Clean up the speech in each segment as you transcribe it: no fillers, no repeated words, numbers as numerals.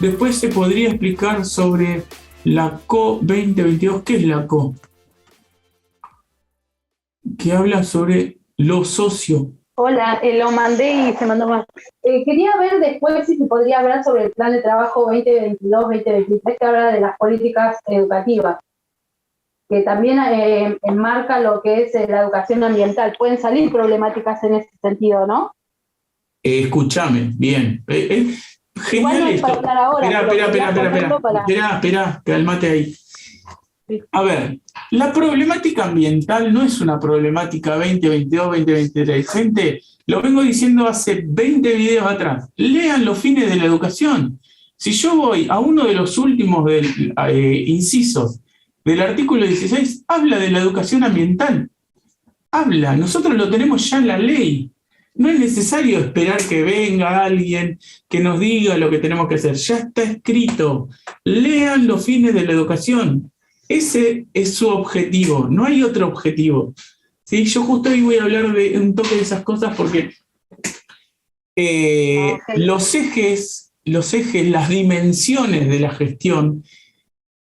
Después se podría explicar sobre la CO 2022. ¿Qué es la CO? Que habla sobre lo socio. Hola, lo mandé y se mandó más. Quería ver después si se podría hablar sobre el plan de trabajo 2022-2023 que habla de las políticas educativas, que también enmarca lo que es la educación ambiental. Pueden salir problemáticas en ese sentido, ¿no? Escúchame, bien. Igual Genial no es para esto. hablar ahora, pero quería ponerlo para... Espera, calmate ahí. Sí. A ver, la problemática ambiental no es una problemática 2022-2023. Gente, lo vengo diciendo hace 20 videos atrás. Lean los fines de la educación. Si yo voy a uno de los últimos incisos del artículo 16, habla de la educación ambiental. Habla, nosotros lo tenemos ya en la ley. No es necesario esperar que venga alguien que nos diga lo que tenemos que hacer. Ya está escrito. Lean los fines de la educación. Ese es su objetivo, no hay otro objetivo. ¿Sí? Yo justo hoy voy a hablar de un toque de esas cosas porque los ejes, las dimensiones de la gestión,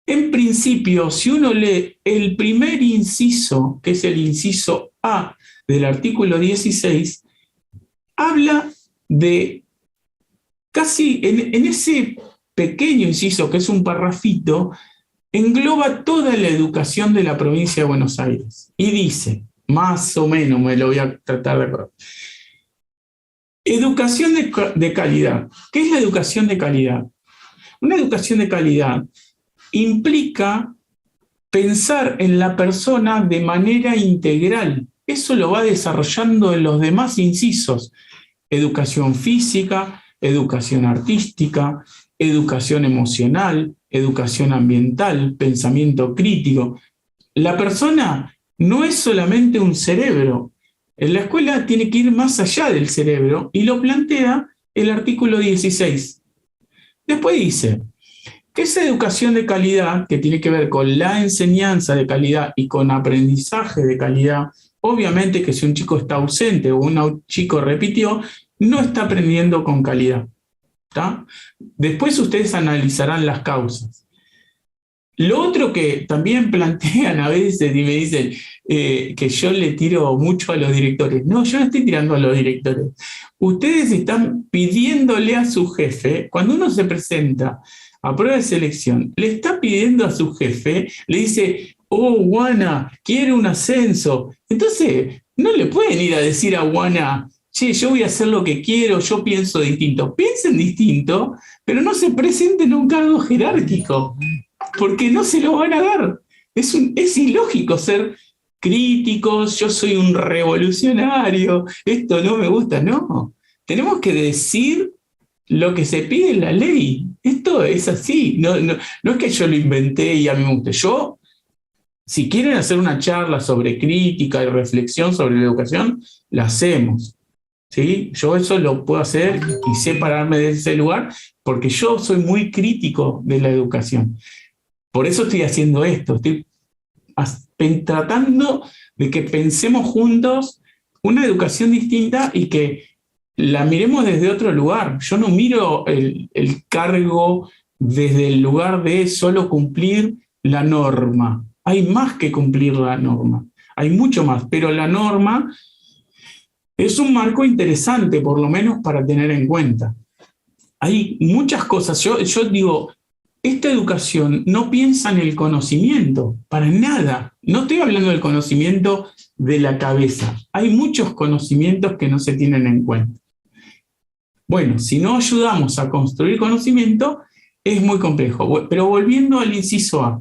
en principio, si uno lee el primer inciso, que es el inciso A del artículo 16, habla de casi en ese pequeño inciso, que es un parrafito, engloba toda la educación de la provincia de Buenos Aires y dice, más o menos, me lo voy a tratar de acordar. Educación de calidad. ¿Qué es la educación de calidad? Una educación de calidad implica pensar en la persona de manera integral. Eso lo va desarrollando en los demás incisos. Educación física, educación artística, educación emocional, educación ambiental, pensamiento crítico. La persona no es solamente un cerebro. En la escuela tiene que ir más allá del cerebro y lo plantea el artículo 16. Después dice que esa educación de calidad, que tiene que ver con la enseñanza de calidad y con aprendizaje de calidad, obviamente que si un chico está ausente o un chico repitió, no está aprendiendo con calidad. ¿Tá? Después ustedes analizarán las causas. Lo otro que también plantean a veces y me dicen que yo le tiro mucho a los directores. No, yo no estoy tirando a los directores. Ustedes están pidiéndole a su jefe, cuando uno se presenta a prueba de selección, le está pidiendo a su jefe, le dice, oh, Juana, quiere un ascenso. Entonces, no le pueden ir a decir a Juana, che, yo voy a hacer lo que quiero, yo pienso distinto. Piensen distinto, pero no se presenten a un cargo jerárquico, porque no se lo van a dar. Es ilógico ser críticos, yo soy un revolucionario, esto no me gusta, no. Tenemos que decir lo que se pide en la ley. Esto es así, no es que yo lo inventé y a mí me guste. Yo, si quieren hacer una charla sobre crítica y reflexión sobre la educación, la hacemos. ¿Sí? Yo eso lo puedo hacer y sé pararme de ese lugar porque yo soy muy crítico de la educación. Por eso estoy haciendo esto, estoy tratando de que pensemos juntos una educación distinta y que la miremos desde otro lugar. Yo no miro el cargo desde el lugar de solo cumplir la norma. Hay más que cumplir la norma, hay mucho más, pero la norma es un marco interesante, por lo menos para tener en cuenta. Hay muchas cosas. Yo digo, esta educación no piensa en el conocimiento, para nada. No estoy hablando del conocimiento de la cabeza. Hay muchos conocimientos que no se tienen en cuenta. Bueno, si no ayudamos a construir conocimiento, es muy complejo. Pero volviendo al inciso A.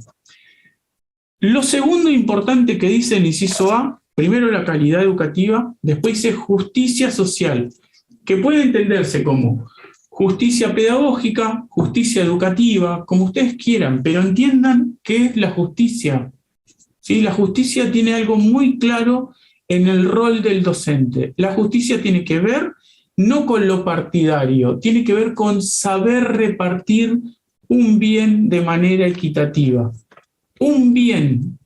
Lo segundo importante que dice el inciso A, primero la calidad educativa, después dice justicia social, que puede entenderse como justicia pedagógica, justicia educativa, como ustedes quieran, pero entiendan qué es la justicia. ¿Sí? La justicia tiene algo muy claro en el rol del docente. La justicia tiene que ver no con lo partidario, tiene que ver con saber repartir un bien de manera equitativa. Un bien,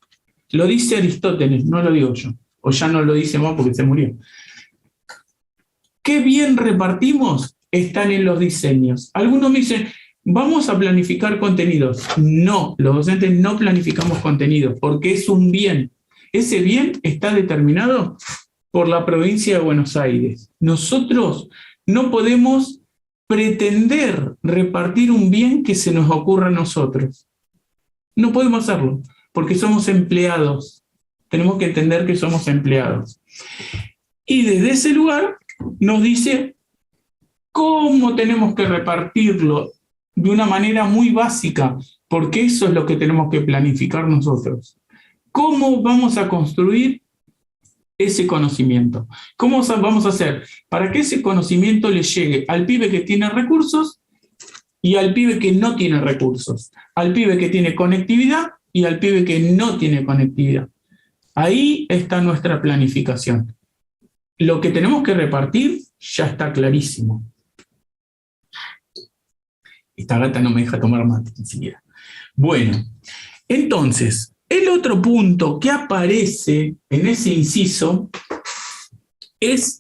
lo dice Aristóteles, no lo digo yo, o ya no lo dice más porque se murió. ¿Qué bien repartimos? Están en los diseños. Algunos me dicen, vamos a planificar contenidos. No, los docentes no planificamos contenidos porque es un bien. Ese bien está determinado por la provincia de Buenos Aires. Nosotros no podemos pretender repartir un bien que se nos ocurra a nosotros. No podemos hacerlo porque somos empleados. Tenemos que entender que somos empleados. Y desde ese lugar nos dice cómo tenemos que repartirlo de una manera muy básica, porque eso es lo que tenemos que planificar nosotros. ¿Cómo vamos a construir ese conocimiento? ¿Cómo vamos a hacer para que ese conocimiento le llegue al pibe que tiene recursos y al pibe que no tiene recursos? Al pibe que tiene conectividad y al pibe que no tiene conectividad. Ahí está nuestra planificación. Lo que tenemos que repartir ya está clarísimo. Esta gata no me deja tomar mate ni siquiera. Bueno, entonces, el otro punto que aparece en ese inciso es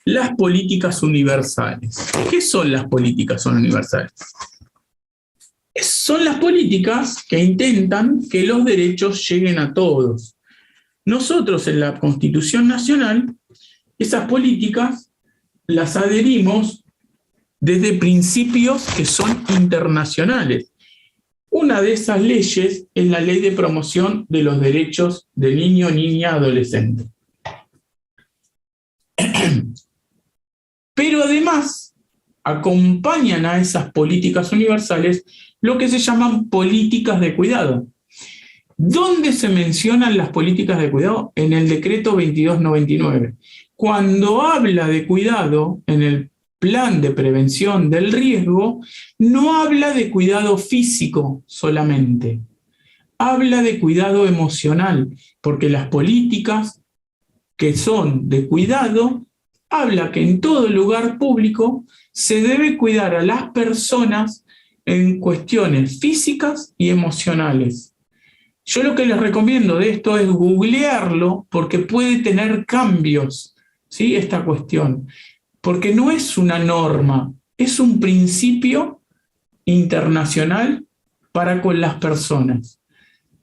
las políticas universales. ¿Qué son las políticas universales? Son las políticas que intentan que los derechos lleguen a todos. Nosotros en la Constitución Nacional, esas políticas las adherimos desde principios que son internacionales. Una de esas leyes es la Ley de Promoción de los Derechos del Niño, Niña, Adolescente. Pero además acompañan a esas políticas universales lo que se llaman políticas de cuidado. ¿Dónde se mencionan las políticas de cuidado? En el decreto 2299. Cuando habla de cuidado en el plan de prevención del riesgo, no habla de cuidado físico solamente, habla de cuidado emocional, porque las políticas que son de cuidado habla que en todo lugar público se debe cuidar a las personas en cuestiones físicas y emocionales. Yo lo que les recomiendo de esto es googlearlo porque puede tener cambios, ¿sí? Esta cuestión. Porque no es una norma, es un principio internacional para con las personas.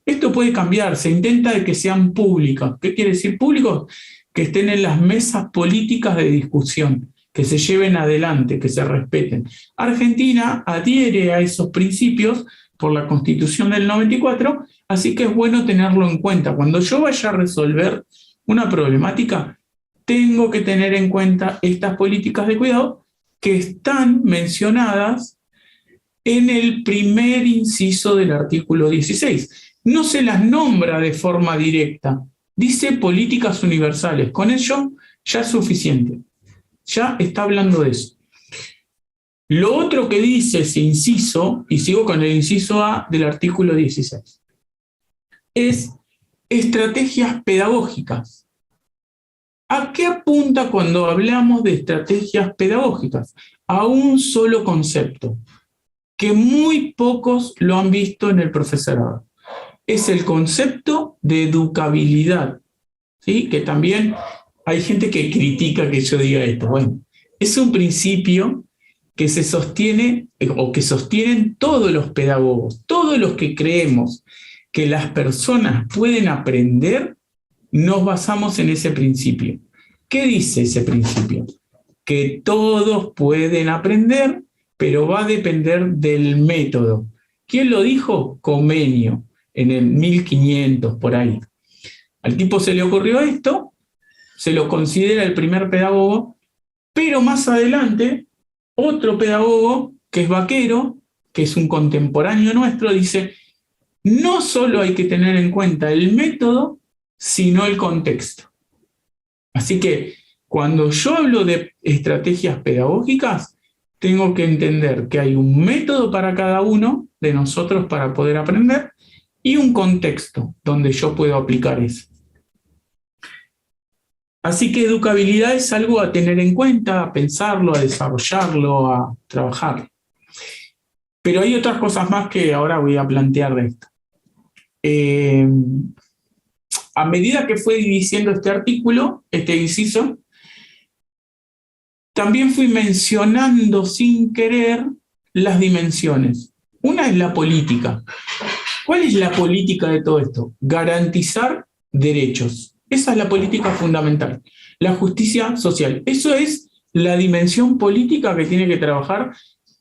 Esto puede cambiar, se intenta de que sean públicas. ¿Qué quiere decir públicos? Que estén en las mesas políticas de discusión, que se lleven adelante, que se respeten. Argentina adhiere a esos principios por la Constitución del 94, así que es bueno tenerlo en cuenta. Cuando yo vaya a resolver una problemática, tengo que tener en cuenta estas políticas de cuidado que están mencionadas en el primer inciso del artículo 16. No se las nombra de forma directa, dice políticas universales. Con ello ya es suficiente, ya está hablando de eso. Lo otro que dice ese inciso, y sigo con el inciso A del artículo 16, es estrategias pedagógicas. ¿A qué apunta cuando hablamos de estrategias pedagógicas? A un solo concepto, que muy pocos lo han visto en el profesorado. Es el concepto de educabilidad, ¿sí? Que también hay gente que critica que yo diga esto. Bueno, es un principio que se sostiene, o que sostienen todos los pedagogos, todos los que creemos que las personas pueden aprender, nos basamos en ese principio. ¿Qué dice ese principio? Que todos pueden aprender, pero va a depender del método. ¿Quién lo dijo? Comenio, en el 1500, por ahí. Al tipo se le ocurrió esto, se lo considera el primer pedagogo, pero más adelante, otro pedagogo, que es Vaquero, que es un contemporáneo nuestro, dice, no solo hay que tener en cuenta el método, sino el contexto. Así que cuando yo hablo de estrategias pedagógicas, tengo que entender que hay un método para cada uno de nosotros para poder aprender y un contexto donde yo puedo aplicar eso. Así que educabilidad es algo a tener en cuenta, a pensarlo, a desarrollarlo, a trabajar. Pero hay otras cosas más que ahora voy a plantear de esto. A medida que fue diciendo este artículo, este inciso, también fui mencionando sin querer las dimensiones. Una es la política. ¿Cuál es la política de todo esto? Garantizar derechos. Esa es la política fundamental. La justicia social. Eso es la dimensión política que tiene que trabajar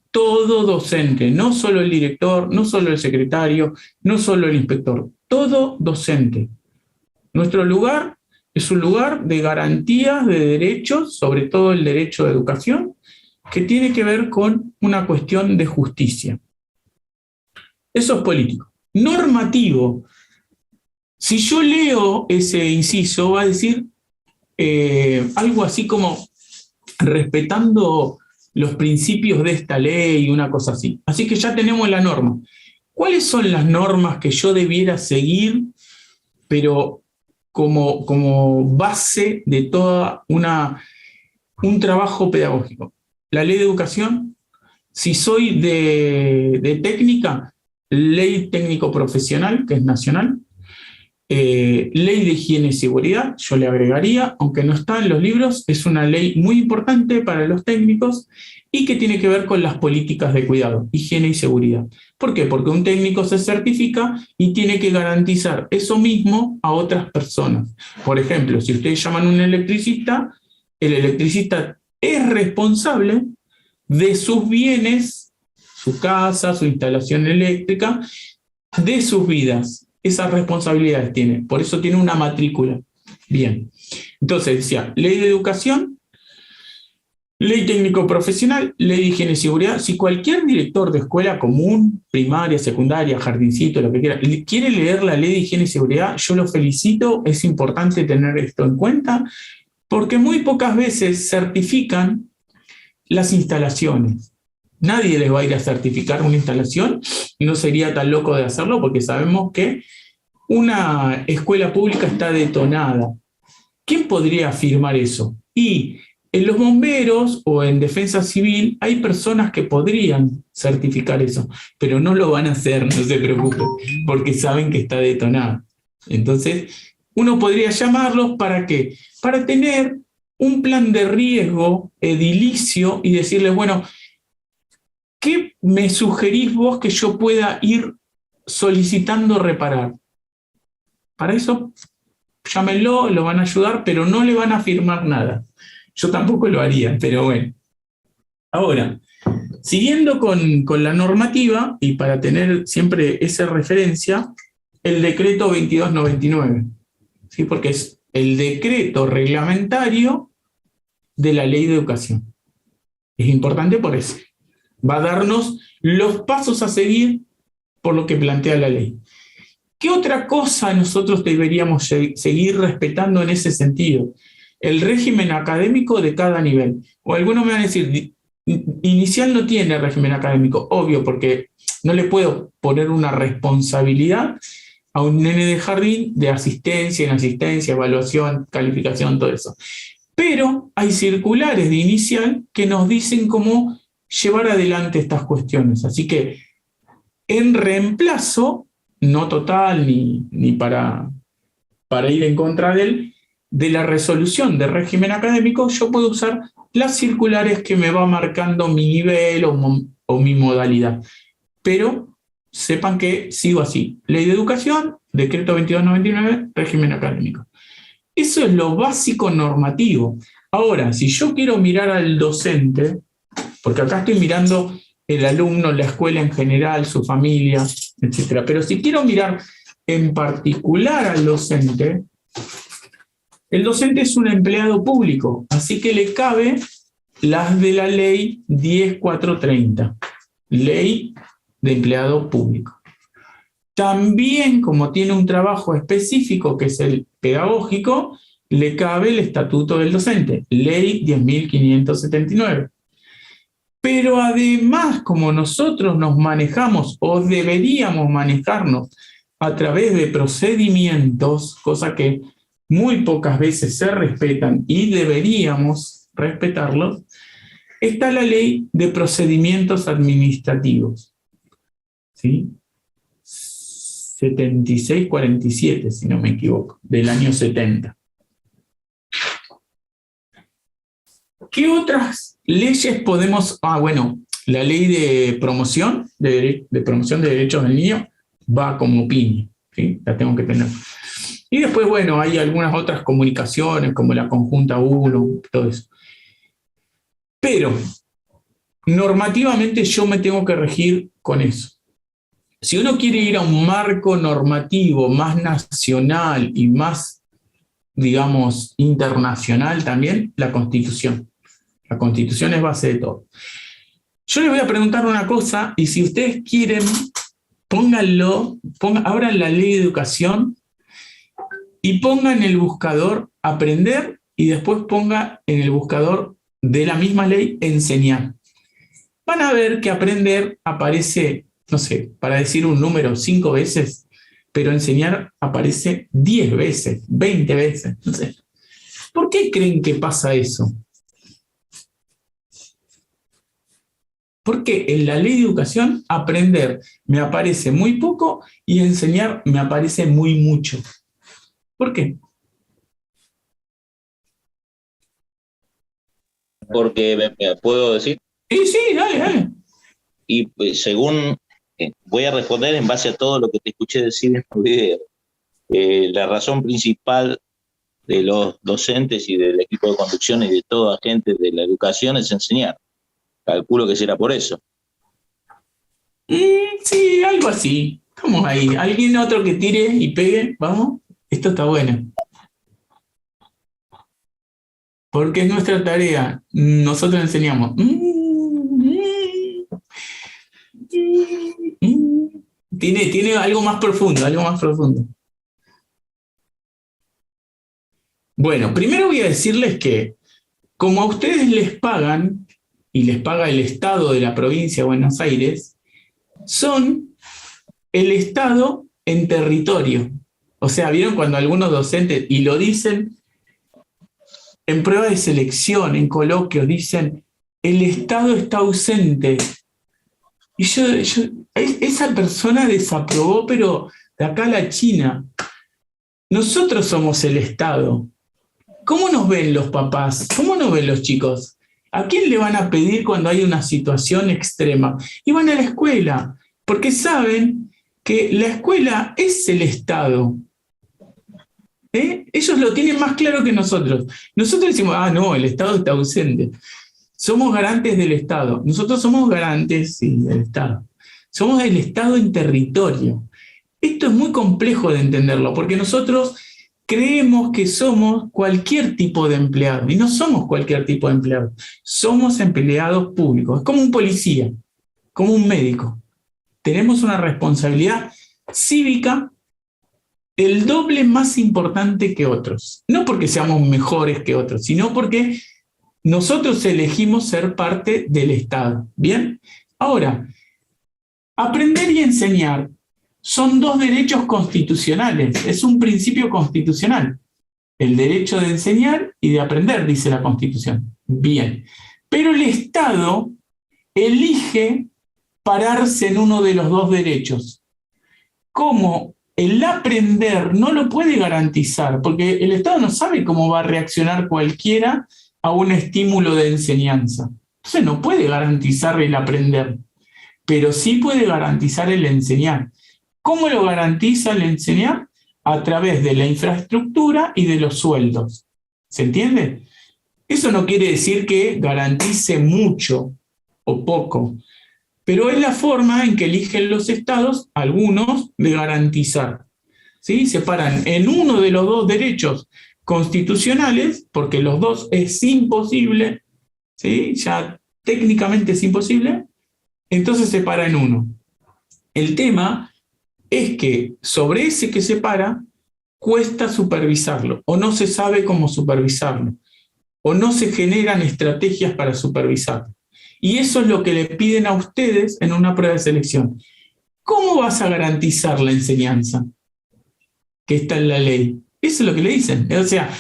todo docente, no solo el director, no solo el secretario, no solo el inspector, todo docente. Nuestro lugar es un lugar de garantías de derechos, sobre todo el derecho de educación, que tiene que ver con una cuestión de justicia. Eso es político. Normativo. Si yo leo ese inciso, va a decir algo así como respetando los principios de esta ley y una cosa así. Así que ya tenemos la norma. ¿Cuáles son las normas que yo debiera seguir, pero como base de toda un trabajo pedagógico? La ley de educación. Si soy de técnica, ley técnico profesional, que es nacional. Ley de higiene y seguridad, yo le agregaría, aunque no está en los libros, es una ley muy importante para los técnicos y que tiene que ver con las políticas de cuidado, higiene y seguridad. ¿Por qué? Porque un técnico se certifica y tiene que garantizar eso mismo a otras personas. Por ejemplo, si ustedes llaman a un electricista, el electricista es responsable de sus bienes, su casa, su instalación eléctrica, de sus vidas. Esas responsabilidades tiene, por eso tiene una matrícula. Bien, entonces decía, ley de educación, ley técnico profesional, ley de higiene y seguridad. Si cualquier director de escuela común, primaria, secundaria, jardincito, lo que quiera, quiere leer la ley de higiene y seguridad, yo lo felicito, es importante tener esto en cuenta, porque muy pocas veces certifican las instalaciones. Nadie les va a ir a certificar una instalación, no sería tan loco de hacerlo porque sabemos que una escuela pública está detonada. ¿Quién podría afirmar eso? Y en los bomberos o en defensa civil hay personas que podrían certificar eso, pero no lo van a hacer, no se preocupen, porque saben que está detonada. Entonces, uno podría llamarlos ¿para qué? Para tener un plan de riesgo edilicio y decirles, bueno, ¿qué me sugerís vos que yo pueda ir solicitando reparar? Para eso, llámenlo, lo van a ayudar, pero no le van a firmar nada. Yo tampoco lo haría, pero bueno. Ahora, siguiendo con la normativa, y para tener siempre esa referencia, el decreto 2299, ¿sí? Porque es el decreto reglamentario de la ley de educación. Es importante por eso. Va a darnos los pasos a seguir por lo que plantea la ley. ¿Qué otra cosa nosotros deberíamos seguir respetando en ese sentido? El régimen académico de cada nivel. O algunos me van a decir, inicial no tiene régimen académico, obvio, porque no le puedo poner una responsabilidad a un nene de jardín de asistencia, inasistencia, evaluación, calificación, todo eso. Pero hay circulares de inicial que nos dicen cómo llevar adelante estas cuestiones. Así que en reemplazo, no total ni para ir en contra de la resolución de régimen académico, yo puedo usar las circulares que me va marcando mi nivel o mi modalidad. Pero sepan que sigo así. Ley de educación, decreto 2299, régimen académico. Eso es lo básico normativo. Ahora, si yo quiero mirar al docente, porque acá estoy mirando el alumno, la escuela en general, su familia, etc. Pero si quiero mirar en particular al docente, el docente es un empleado público, así que le cabe las de la ley 10430, ley de empleado público. También, como tiene un trabajo específico, que es el pedagógico, le cabe el estatuto del docente, ley 10.579. Pero además, como nosotros nos manejamos o deberíamos manejarnos a través de procedimientos, cosa que muy pocas veces se respetan y deberíamos respetarlos, está la ley de procedimientos administrativos, ¿sí? 7647, si no me equivoco, del año 70. ¿Qué otras leyes podemos...? Bueno, la ley de promoción de promoción de derechos del niño va como piña, ¿sí? La tengo que tener. Y después, bueno, hay algunas otras comunicaciones, como la conjunta 1, todo eso. Pero, normativamente yo me tengo que regir con eso. Si uno quiere ir a un marco normativo más nacional y más, digamos, internacional también, la Constitución. La Constitución es base de todo. Yo les voy a preguntar una cosa, y si ustedes quieren, abran la ley de educación y pongan en el buscador aprender, y después ponga en el buscador de la misma ley enseñar. Van a ver que aprender aparece, no sé, para decir un número 5 veces, pero enseñar aparece 10 veces, 20 veces, no sé. ¿Por qué creen que pasa eso? Porque en la ley de educación aprender me aparece muy poco y enseñar me aparece muy mucho. ¿Por qué? Porque me puedo decir, Sí, dale, dale. y pues, según voy a responder en base a todo lo que te escuché decir en tu video. La razón principal de los docentes y del equipo de conducción y de toda gente de la educación es enseñar. Calculo que será por eso. Sí, algo así. Vamos ahí. ¿Alguien otro que tire y pegue? Vamos. Esto está bueno. Porque es nuestra tarea. Nosotros enseñamos. Tiene algo más profundo, algo más profundo. Bueno, primero voy a decirles que como a ustedes les pagan, y les paga el Estado de la provincia de Buenos Aires, son el Estado en territorio. O sea, ¿vieron cuando algunos docentes, y lo dicen en prueba de selección, en coloquios, dicen, el Estado está ausente? Y esa persona desaprobó, pero de acá a la China. Nosotros somos el Estado. ¿Cómo nos ven los papás? ¿Cómo nos ven los chicos? ¿A quién le van a pedir cuando hay una situación extrema? Y van a la escuela, porque saben que la escuela es el Estado. Ellos lo tienen más claro que nosotros. Nosotros decimos, no, el Estado está ausente. Somos garantes del Estado. Nosotros somos garantes, sí, del Estado. Somos el Estado en territorio. Esto es muy complejo de entenderlo, porque nosotros creemos que somos cualquier tipo de empleado, y no somos cualquier tipo de empleado. Somos empleados públicos. Es como un policía, como un médico. Tenemos una responsabilidad cívica el doble más importante que otros. No porque seamos mejores que otros, sino porque nosotros elegimos ser parte del Estado. ¿Bien? Ahora, aprender y enseñar son dos derechos constitucionales. Es un principio constitucional. El derecho de enseñar y de aprender, dice la Constitución. Bien. Pero el Estado elige pararse en uno de los dos derechos. ¿Cómo? El aprender no lo puede garantizar, porque el Estado no sabe cómo va a reaccionar cualquiera a un estímulo de enseñanza. Entonces no puede garantizar el aprender, pero sí puede garantizar el enseñar. ¿Cómo lo garantiza el enseñar? A través de la infraestructura y de los sueldos. ¿Se entiende? Eso no quiere decir que garantice mucho o poco, pero es la forma en que eligen los estados, algunos, de garantizar. ¿Sí? Se paran en uno de los dos derechos constitucionales, porque los dos es imposible, ¿sí? Ya técnicamente es imposible, entonces se para en uno. El tema es que sobre ese que se para, cuesta supervisarlo, o no se sabe cómo supervisarlo, o no se generan estrategias para supervisarlo. Y eso es lo que le piden a ustedes en una prueba de selección. ¿Cómo vas a garantizar la enseñanza que está en la ley? Eso es lo que le dicen. O sea,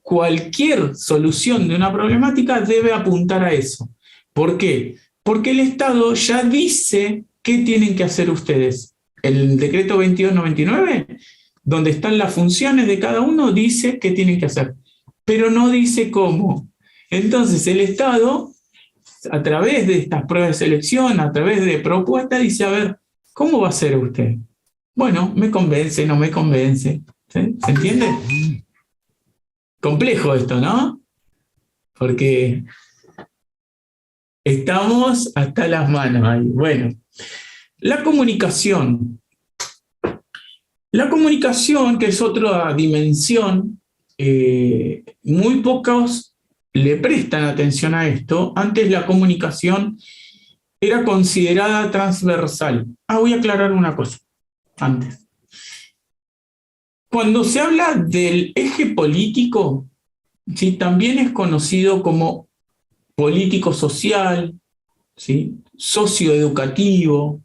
cualquier solución de una problemática debe apuntar a eso. ¿Por qué? Porque el Estado ya dice qué tienen que hacer ustedes. El decreto 2299, donde están las funciones de cada uno, dice qué tienen que hacer, pero no dice cómo. Entonces el Estado a través de estas pruebas de selección, a través de propuestas, dice, a ver, ¿cómo va a ser usted? Bueno, me convence, no me convence. ¿Sí? ¿Se entiende? Complejo esto, ¿no? Porque estamos hasta las manos ahí. Bueno, la comunicación. La comunicación, que es otra dimensión, muy pocos le prestan atención a esto. Antes la comunicación era considerada transversal. Voy a aclarar una cosa antes. Cuando se habla del eje político, ¿sí? También es conocido como político social, ¿sí? Socioeducativo.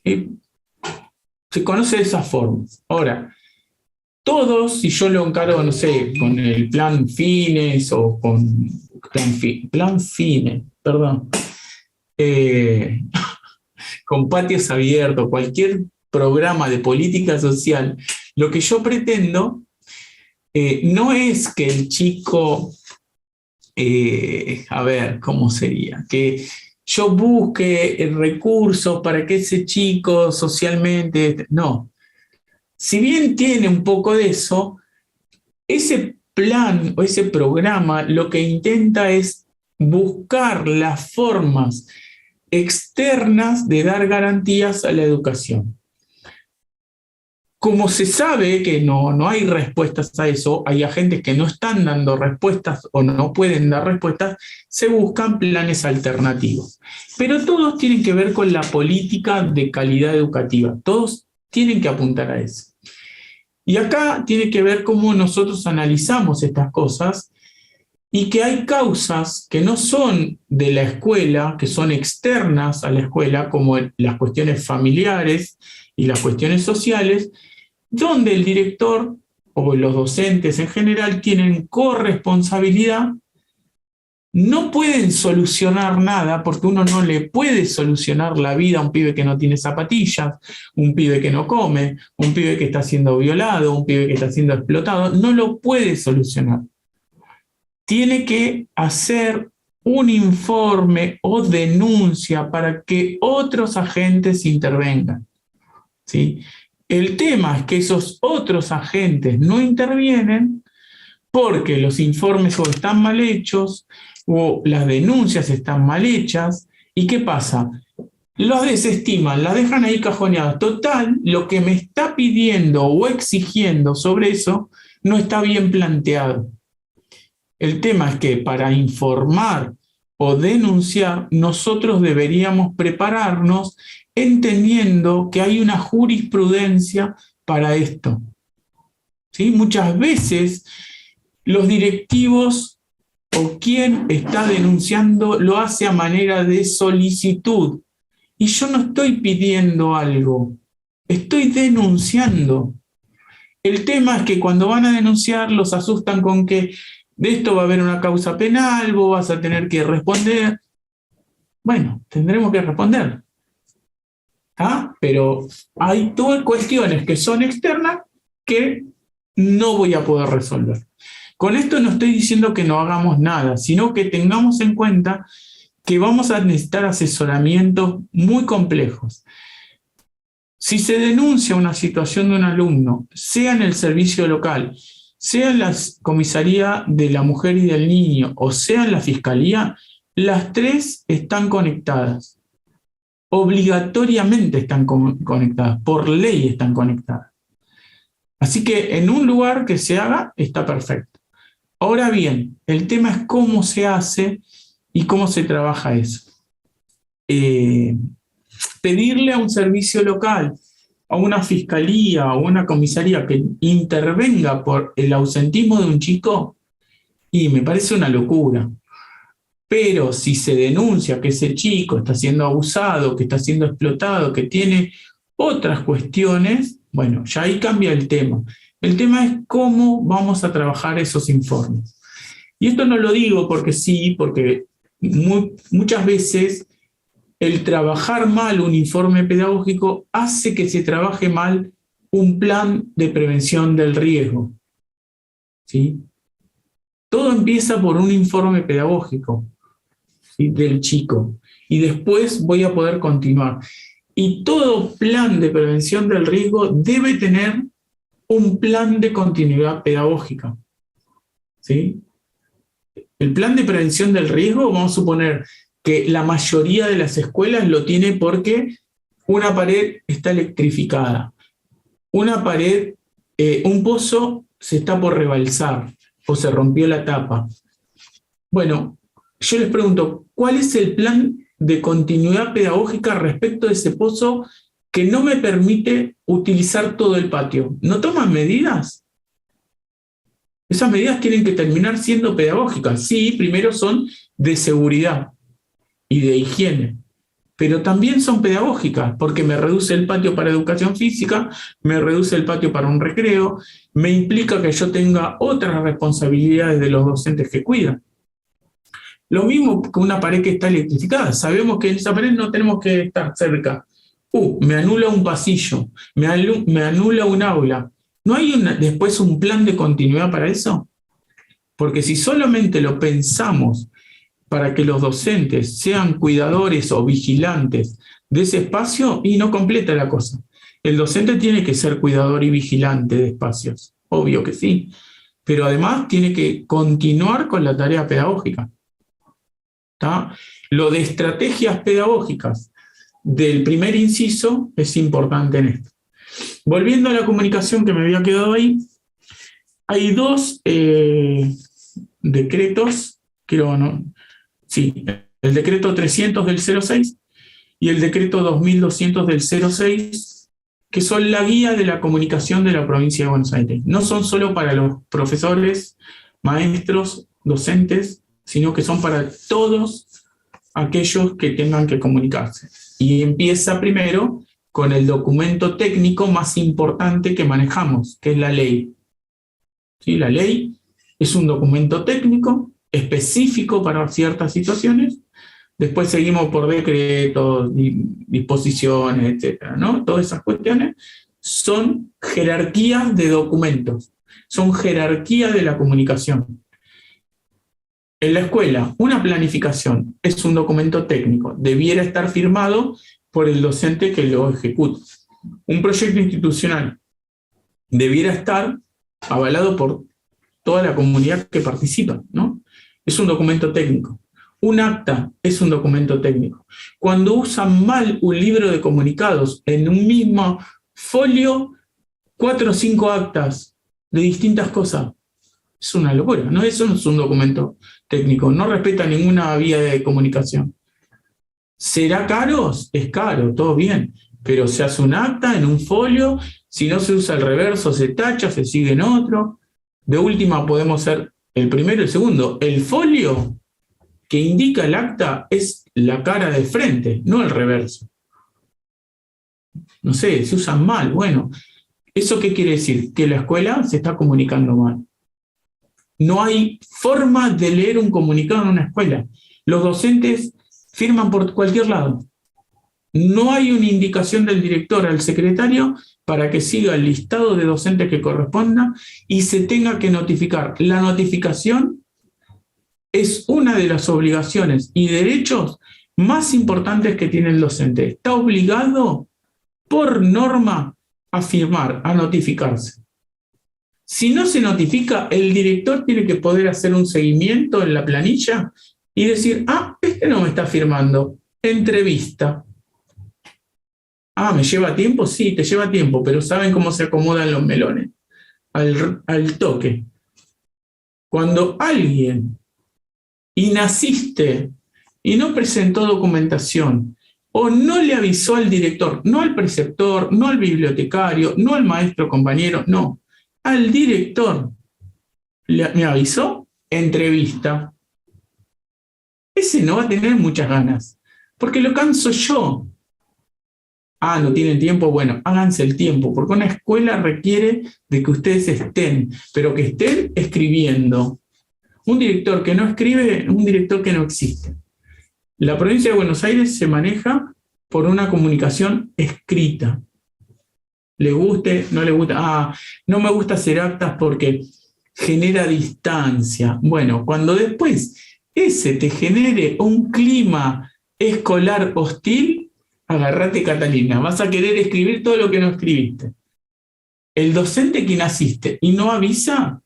Se conoce de esas formas. Ahora, todos, si yo lo encargo, no sé, con el plan Fines o con plan Fines, perdón, con patios abiertos, cualquier programa de política social, lo que yo pretendo no es que el chico, a ver, ¿cómo sería? Que yo busque recursos para que ese chico socialmente, no. Si bien tiene un poco de eso, ese plan o ese programa lo que intenta es buscar las formas externas de dar garantías a la educación. Como se sabe que no hay respuestas a eso, hay agentes que no están dando respuestas o no pueden dar respuestas, se buscan planes alternativos. Pero todos tienen que ver con la política de calidad educativa, todos tienen que apuntar a eso. Y acá tiene que ver cómo nosotros analizamos estas cosas y que hay causas que no son de la escuela, que son externas a la escuela, como las cuestiones familiares y las cuestiones sociales, donde el director o los docentes en general tienen corresponsabilidad. No pueden solucionar nada porque uno no le puede solucionar la vida a un pibe que no tiene zapatillas, un pibe que no come, un pibe que está siendo violado, un pibe que está siendo explotado. No lo puede solucionar. Tiene que hacer un informe o denuncia para que otros agentes intervengan, ¿sí? El tema es que esos otros agentes no intervienen porque los informes o están mal hechos o las denuncias están mal hechas. ¿Y qué pasa? Los desestiman, las dejan ahí cajoneadas. Total, lo que me está pidiendo o exigiendo sobre eso no está bien planteado. El tema es que para informar o denunciar, nosotros deberíamos prepararnos entendiendo que hay una jurisprudencia para esto. ¿Sí? Muchas veces los directivos o quien está denunciando lo hace a manera de solicitud. Y yo no estoy pidiendo algo, estoy denunciando. El tema es que cuando van a denunciar los asustan con que de esto va a haber una causa penal, vos vas a tener que responder. Bueno, tendremos que responder. Pero hay todas cuestiones que son externas que no voy a poder resolver. Con esto no estoy diciendo que no hagamos nada, sino que tengamos en cuenta que vamos a necesitar asesoramientos muy complejos. Si se denuncia una situación de un alumno, sea en el servicio local, sea en la comisaría de la mujer y del niño, o sea en la fiscalía, las tres están conectadas. Obligatoriamente están conectadas, por ley están conectadas. Así que en un lugar que se haga, está perfecto. Ahora bien, el tema es cómo se hace y cómo se trabaja eso. Pedirle a un servicio local, a una fiscalía o una comisaría que intervenga por el ausentismo de un chico, y me parece una locura. Pero si se denuncia que ese chico está siendo abusado, que está siendo explotado, que tiene otras cuestiones, bueno, ya ahí cambia el tema. El tema es cómo vamos a trabajar esos informes. Y esto no lo digo porque sí, porque muchas veces el trabajar mal un informe pedagógico hace que se trabaje mal un plan de prevención del riesgo. ¿Sí? Todo empieza por un informe pedagógico. del chico. Y después voy a poder continuar. Y todo plan de prevención del riesgo debe tener un plan de continuidad pedagógica. ¿Sí? El plan de prevención del riesgo, vamos a suponer que la mayoría de las escuelas lo tiene porque una pared está electrificada, una pared, un pozo se está por rebalsar o se rompió la tapa. Bueno, yo les pregunto, ¿cuál es el plan de continuidad pedagógica respecto de ese pozo que no me permite utilizar todo el patio? ¿No toman medidas? Esas medidas tienen que terminar siendo pedagógicas. Sí, primero son de seguridad y de higiene, pero también son pedagógicas, porque me reduce el patio para educación física, me reduce el patio para un recreo, me implica que yo tenga otras responsabilidades de los docentes que cuidan. Lo mismo que una pared que está electrificada. Sabemos que en esa pared no tenemos que estar cerca. Me anula un pasillo, me anula un aula. ¿No hay después un plan de continuidad para eso? Porque si solamente lo pensamos para que los docentes sean cuidadores o vigilantes de ese espacio, y no completa la cosa. El docente tiene que ser cuidador y vigilante de espacios, obvio que sí, pero además tiene que continuar con la tarea pedagógica. ¿Tá? Lo de estrategias pedagógicas del primer inciso es importante en esto. Volviendo a la comunicación que me había quedado ahí, hay dos decretos, el decreto 300 del 06 y el decreto 2200 del 06, que son la guía de la comunicación de la provincia de Buenos Aires. No son solo para los profesores, maestros, docentes, sino que son para todos aquellos que tengan que comunicarse. Y empieza primero con el documento técnico más importante que manejamos, que es la ley. ¿Sí? La ley es un documento técnico específico para ciertas situaciones. Después seguimos por decretos, disposiciones, etcétera, ¿no? Todas esas cuestiones son jerarquías de documentos, son jerarquía de la comunicación. En la escuela, una planificación es un documento técnico, debiera estar firmado por el docente que lo ejecuta. Un proyecto institucional debiera estar avalado por toda la comunidad que participa, ¿no? Es un documento técnico. Un acta es un documento técnico. Cuando usan mal un libro de comunicados en un mismo folio, 4 o 5 actas de distintas cosas, es una locura, ¿no? Eso no es un documento técnico, no respeta ninguna vía de comunicación. ¿Será caro? Es caro, todo bien, pero se hace un acta en un folio, si no se usa el reverso, se tacha, se sigue en otro. De última podemos ser el primero y el segundo. El folio que indica el acta es la cara de frente, no el reverso. No sé, se usan mal. Bueno, ¿eso qué quiere decir? Que la escuela se está comunicando mal. No hay forma de leer un comunicado en una escuela. Los docentes firman por cualquier lado. No hay una indicación del director al secretario para que siga el listado de docentes que corresponda y se tenga que notificar. La notificación es una de las obligaciones y derechos más importantes que tiene el docente. Está obligado por norma a firmar, a notificarse. Si no se notifica, el director tiene que poder hacer un seguimiento en la planilla y decir, este no me está firmando, entrevista. ¿Me lleva tiempo? Sí, te lleva tiempo, pero ¿saben cómo se acomodan los melones? Al toque. Cuando alguien inasiste y no presentó documentación o no le avisó al director, no al preceptor, no al bibliotecario, no al maestro compañero, no, al director, me avisó, entrevista. Ese no va a tener muchas ganas, porque lo canso yo. No tienen tiempo, bueno, háganse el tiempo, porque una escuela requiere de que ustedes estén, pero que estén escribiendo. Un director que no escribe es un director que no existe. La provincia de Buenos Aires se maneja por una comunicación escrita. Le guste, no le gusta, no me gusta hacer actas porque genera distancia. Bueno, cuando después ese te genere un clima escolar hostil, agarrate, Catalina, vas a querer escribir todo lo que no escribiste. El docente quien asiste y no avisa,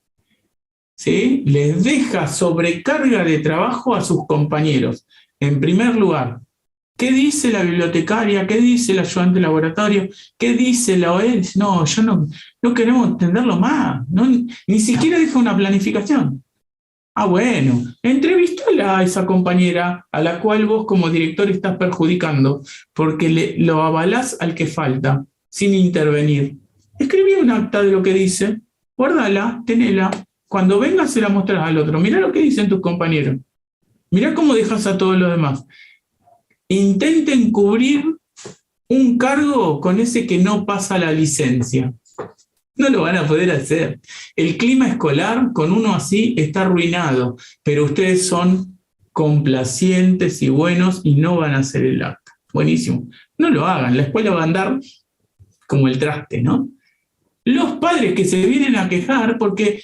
¿sí?, les deja sobrecarga de trabajo a sus compañeros. En primer lugar, ¿qué dice la bibliotecaria? ¿Qué dice el ayudante de laboratorio? ¿Qué dice la OEL? No, no queremos entenderlo más. No, ni siquiera deja una planificación. Ah, bueno, entrevístala a esa compañera a la cual vos como director estás perjudicando porque lo avalás al que falta, sin intervenir. Escribí un acta de lo que dice, guárdala, tenela. Cuando vengas se la mostrás al otro. Mirá lo que dicen tus compañeros. Mirá cómo dejas a todos los demás. Intenten cubrir un cargo con ese que no pasa la licencia. No lo van a poder hacer. El clima escolar con uno así está arruinado, pero ustedes son complacientes y buenos y no van a hacer el acta. Buenísimo. No lo hagan, la escuela va a andar como el traste, ¿no? Los padres que se vienen a quejar porque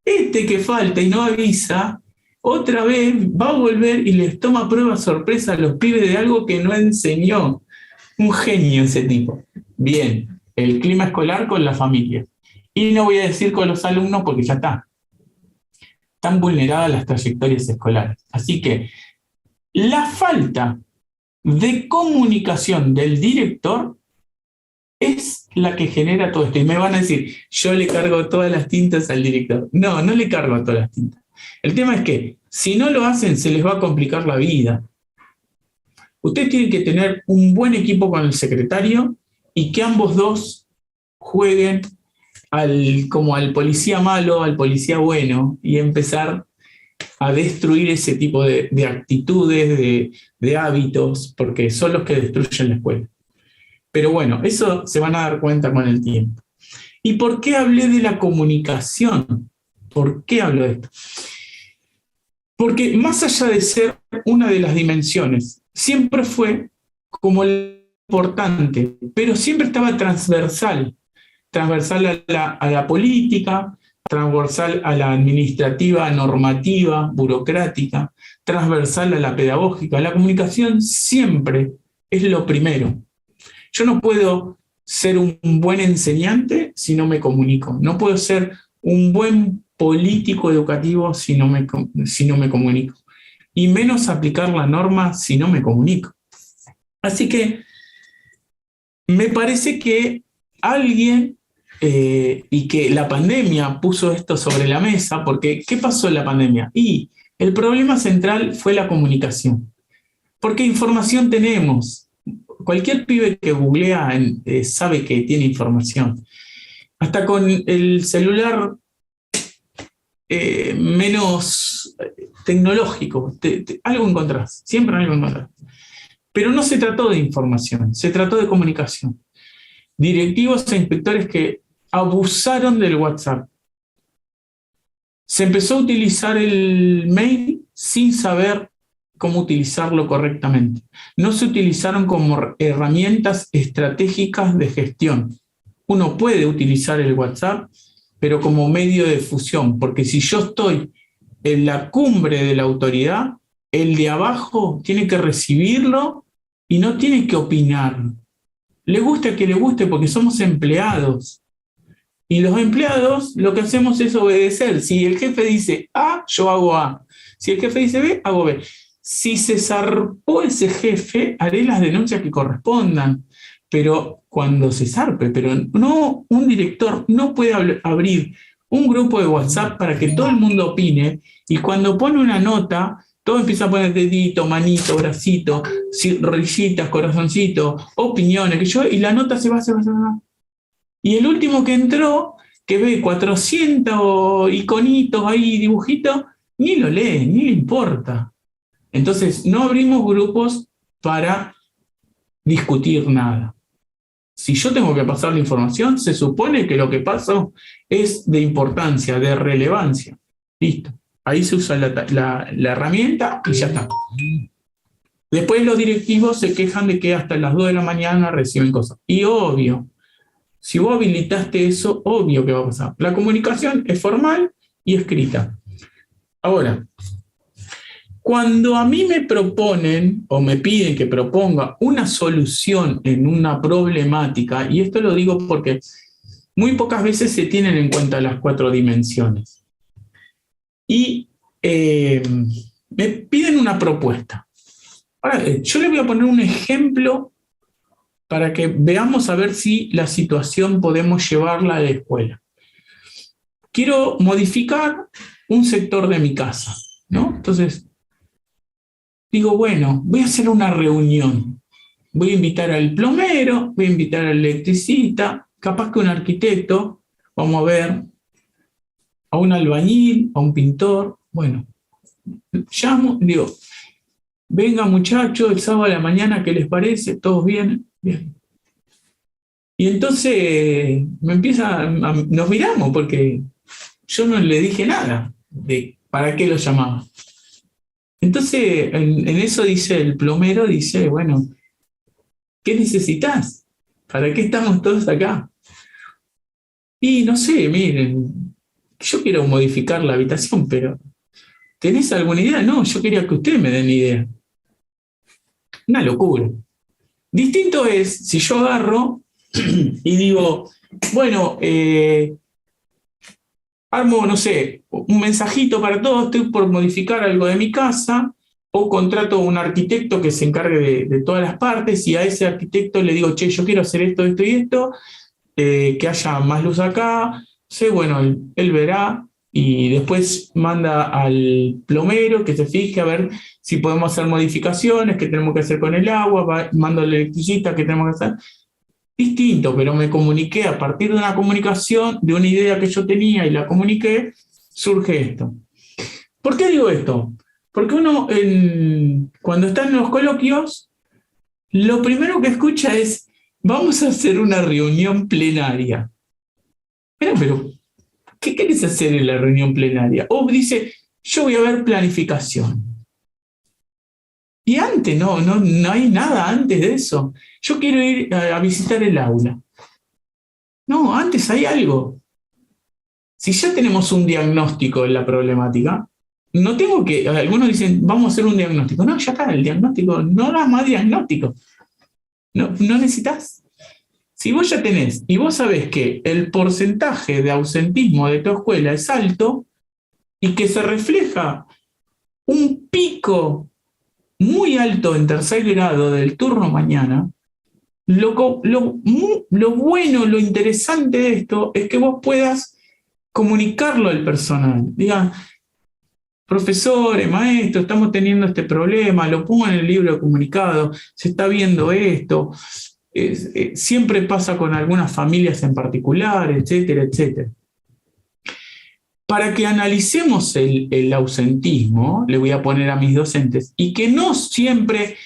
este que falta y no avisa, otra vez va a volver y les toma prueba sorpresa a los pibes de algo que no enseñó. Un genio ese tipo. Bien, el clima escolar con la familia. Y no voy a decir con los alumnos porque ya está. Están vulneradas las trayectorias escolares. Así que la falta de comunicación del director es la que genera todo esto. Y me van a decir, yo le cargo todas las tintas al director. No, no le cargo todas las tintas. El tema es que si no lo hacen, se les va a complicar la vida. Ustedes tienen que tener un buen equipo con el secretario y que ambos dos jueguen como al policía malo, al policía bueno, y empezar a destruir ese tipo de actitudes, de hábitos, porque son los que destruyen la escuela. Pero bueno, eso se van a dar cuenta con el tiempo. ¿Y por qué hablé de la comunicación? ¿Por qué hablo de esto? Porque más allá de ser una de las dimensiones, siempre fue como importante, pero siempre estaba transversal a la política, transversal a la administrativa, normativa, burocrática, transversal a la pedagógica. La comunicación siempre es lo primero. Yo no puedo ser un buen enseñante si no me comunico. No puedo ser un buen político educativo si no me comunico. Y menos aplicar la norma si no me comunico. Así que me parece que alguien, y que la pandemia puso esto sobre la mesa, porque ¿qué pasó en la pandemia? Y el problema central fue la comunicación. Porque información tenemos. Cualquier pibe que googlea sabe que tiene información. Hasta con el celular menos tecnológico, algo encontrás, siempre algo encontrás. Pero no se trató de información, se trató de comunicación. Directivos e inspectores que abusaron del WhatsApp. Se empezó a utilizar el mail sin saber cómo utilizarlo correctamente. No se utilizaron como herramientas estratégicas de gestión. Uno puede utilizar el WhatsApp, pero como medio de fusión, porque si yo estoy en la cumbre de la autoridad, el de abajo tiene que recibirlo y no tiene que opinar. Le guste a quien le guste porque somos empleados. Y los empleados lo que hacemos es obedecer. Si el jefe dice A, yo hago A. Si el jefe dice B, hago B. Si se zarpó ese jefe, haré las denuncias que correspondan. Pero cuando se zarpe, pero no, un director no puede abrir un grupo de WhatsApp para que todo el mundo opine, y cuando pone una nota, todo empieza a poner dedito, manito, bracito, risitas, corazoncito, opiniones, y la nota se va. Y el último que entró, que ve 400 iconitos ahí, dibujitos, ni lo lee, ni le importa. Entonces, no abrimos grupos para discutir nada. Si yo tengo que pasar la información, se supone que lo que paso es de importancia, de relevancia. Listo. Ahí se usa la herramienta y ya está. Después los directivos se quejan de que hasta las 2 de la mañana reciben cosas. Y obvio, si vos habilitaste eso, obvio que va a pasar. La comunicación es formal y escrita. Ahora, Cuando a mí me proponen o me piden que proponga una solución en una problemática, y esto lo digo porque muy pocas veces se tienen en cuenta las 4 dimensiones, y me piden una propuesta. Ahora, yo le voy a poner un ejemplo para que veamos a ver si la situación podemos llevarla a la escuela. Quiero modificar un sector de mi casa, ¿no? Entonces, digo, bueno, voy a hacer una reunión. Voy a invitar al plomero, voy a invitar al electricista, capaz que un arquitecto, vamos a ver, a un albañil, a un pintor. Bueno, llamo, digo, venga muchachos, el sábado a la mañana, ¿qué les parece? ¿Todos vienen? Bien. Y entonces nos miramos porque yo no le dije nada de para qué lo llamaba. Entonces, en eso dice el plomero, dice, bueno, ¿qué necesitas? ¿Para qué estamos todos acá? Y no sé, miren, yo quiero modificar la habitación, pero ¿tenés alguna idea? No, yo quería que ustedes me den idea. Una locura. Distinto es si yo agarro y digo, bueno, armo, no sé, un mensajito para todos, estoy por modificar algo de mi casa, o contrato a un arquitecto que se encargue de todas las partes, y a ese arquitecto le digo, che, yo quiero hacer esto, esto y esto, que haya más luz acá. Sí, bueno, él verá, y después manda al plomero que se fije a ver si podemos hacer modificaciones, qué tenemos que hacer con el agua, mando al electricista, qué tenemos que hacer. Distinto, pero me comuniqué a partir de una comunicación, de una idea que yo tenía y la comuniqué, surge esto. ¿Por qué digo esto? Porque uno, cuando está en los coloquios, lo primero que escucha es, vamos a hacer una reunión plenaria. Pero ¿qué querés hacer en la reunión plenaria? O dice, yo voy a ver planificación. Y antes, no hay nada antes de eso. Yo quiero ir a visitar el aula. No, antes hay algo. Si ya tenemos un diagnóstico en la problemática, no tengo que, algunos dicen, vamos a hacer un diagnóstico. No, ya está, el diagnóstico, no hagas más diagnóstico. No necesitas. Si vos ya tenés, y vos sabés que el porcentaje de ausentismo de tu escuela es alto, y que se refleja un pico muy alto en tercer grado del turno mañana, lo bueno, lo interesante de esto es que vos puedas comunicarlo al personal. Digan, profesores, maestros, estamos teniendo este problema, lo pongo en el libro de comunicado, se está viendo esto, siempre pasa con algunas familias en particular, etcétera, etcétera. Para que analicemos el ausentismo, le voy a poner a mis docentes, y que no siempre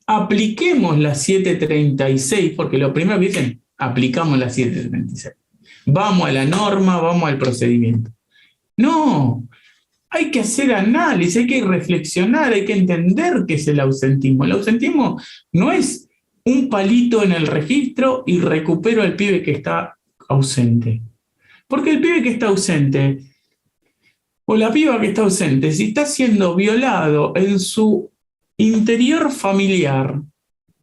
apliquemos la 736, porque lo primero que dicen, aplicamos la 736. Vamos a la norma, vamos al procedimiento. No, hay que hacer análisis, hay que reflexionar, hay que entender qué es el ausentismo. El ausentismo no es un palito en el registro y recupero al pibe que está ausente. Porque el pibe que está ausente, o la piba que está ausente, si está siendo violado en su interior familiar,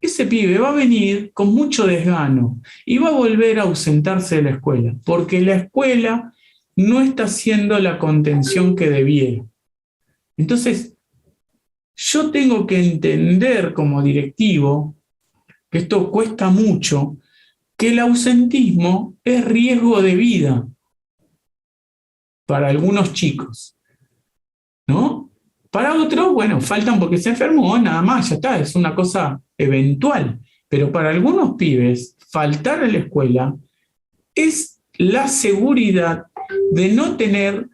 ese pibe va a venir con mucho desgano y va a volver a ausentarse de la escuela, porque la escuela no está haciendo la contención que debiera. Entonces, yo tengo que entender como directivo, que esto cuesta mucho, que el ausentismo es riesgo de vida para algunos chicos, ¿no? Para otros, bueno, faltan porque se enfermó, nada más, ya está, es una cosa eventual. Pero para algunos pibes, faltar a la escuela es la seguridad de no tener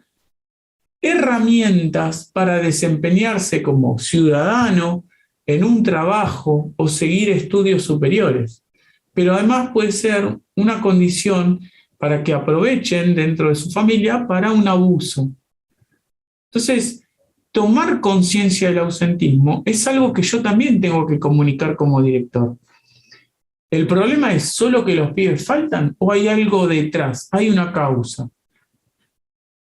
herramientas para desempeñarse como ciudadano en un trabajo o seguir estudios superiores. Pero además puede ser una condición para que aprovechen dentro de su familia para un abuso. Entonces, tomar conciencia del ausentismo es algo que yo también tengo que comunicar como director. ¿El problema es solo que los pibes faltan o hay algo detrás? Hay una causa.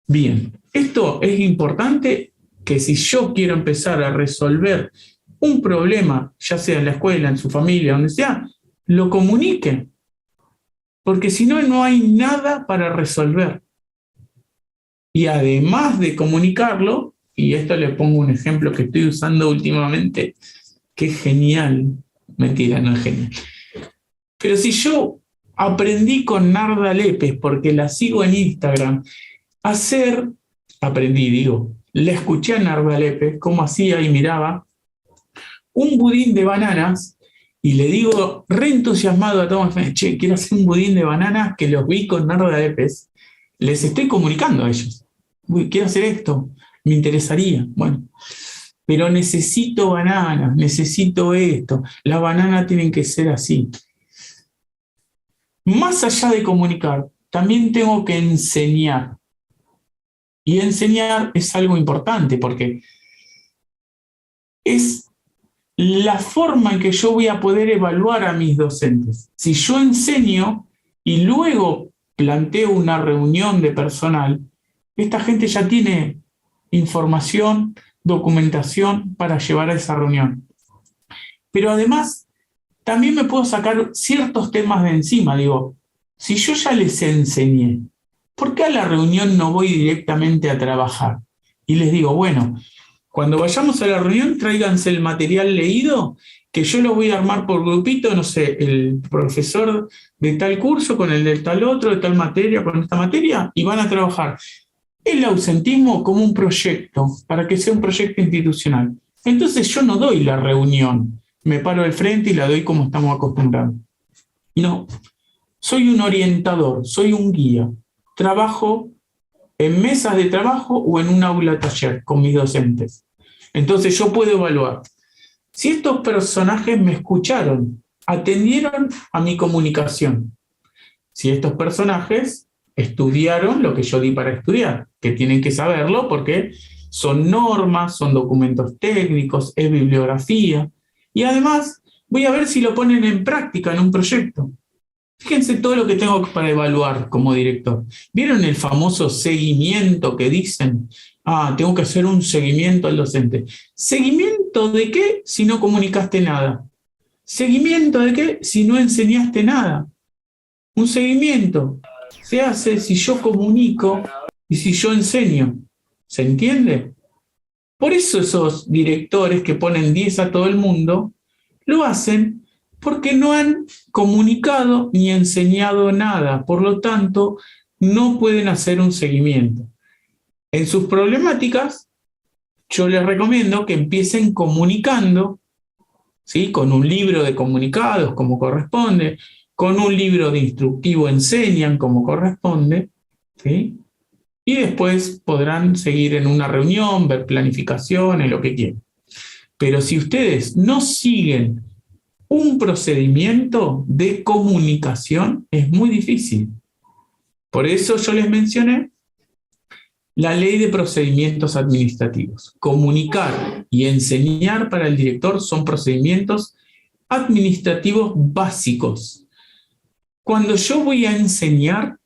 Bien, esto es importante que si yo quiero empezar a resolver un problema, ya sea en la escuela, en su familia, donde sea, lo comunique. Porque si no, no hay nada para resolver. Y además de comunicarlo, y esto le pongo un ejemplo que estoy usando últimamente, que es genial. Mentira, no es genial. Pero si yo aprendí con Narda Lépez, porque la sigo en Instagram, le escuché a Narda Lépez cómo hacía y miraba un budín de bananas, y le digo, re entusiasmado a Tomás, che, quiero hacer un budín de bananas que los vi con Narda Lépez, les estoy comunicando a ellos. Uy, quiero hacer esto, me interesaría. Bueno, pero necesito bananas, necesito esto, las bananas tienen que ser así. Más allá de comunicar, también tengo que enseñar. Y enseñar es algo importante porque es la forma en que yo voy a poder evaluar a mis docentes. Si yo enseño y luego planteo una reunión de personal, esta gente ya tiene información, documentación para llevar a esa reunión. Pero además, también me puedo sacar ciertos temas de encima. Digo, si yo ya les enseñé, ¿por qué a la reunión no voy directamente a trabajar? Y les digo, bueno, cuando vayamos a la reunión, tráiganse el material leído, que yo lo voy a armar por grupito, no sé, el profesor de tal curso con el de tal otro, de tal materia, con esta materia, y van a trabajar el ausentismo como un proyecto, para que sea un proyecto institucional. Entonces yo no doy la reunión, me paro al frente y la doy como estamos acostumbrados. No, soy un orientador, soy un guía. Trabajo en mesas de trabajo o en un aula taller con mis docentes. Entonces yo puedo evaluar si estos personajes me escucharon, atendieron a mi comunicación, si estos personajes estudiaron lo que yo di para estudiar, que tienen que saberlo porque son normas, son documentos técnicos, es bibliografía, y además voy a ver si lo ponen en práctica en un proyecto. Fíjense todo lo que tengo para evaluar como director. ¿Vieron el famoso seguimiento que dicen? Tengo que hacer un seguimiento al docente. ¿Seguimiento de qué si no comunicaste nada? ¿Seguimiento de qué si no enseñaste nada? Un seguimiento se hace si yo comunico y si yo enseño. ¿Se entiende? Por eso esos directores que ponen 10 a todo el mundo lo hacen porque no han comunicado ni enseñado nada. Por lo tanto, no pueden hacer un seguimiento. En sus problemáticas, yo les recomiendo que empiecen comunicando, ¿sí? Con un libro de comunicados, como corresponde, con un libro de instructivo enseñan como corresponde, ¿sí? Y después podrán seguir en una reunión, ver planificaciones, lo que quieran. Pero si ustedes no siguen un procedimiento de comunicación, es muy difícil. Por eso yo les mencioné la ley de procedimientos administrativos. Comunicar y enseñar para el director son procedimientos administrativos básicos. Cuando yo voy a enseñar,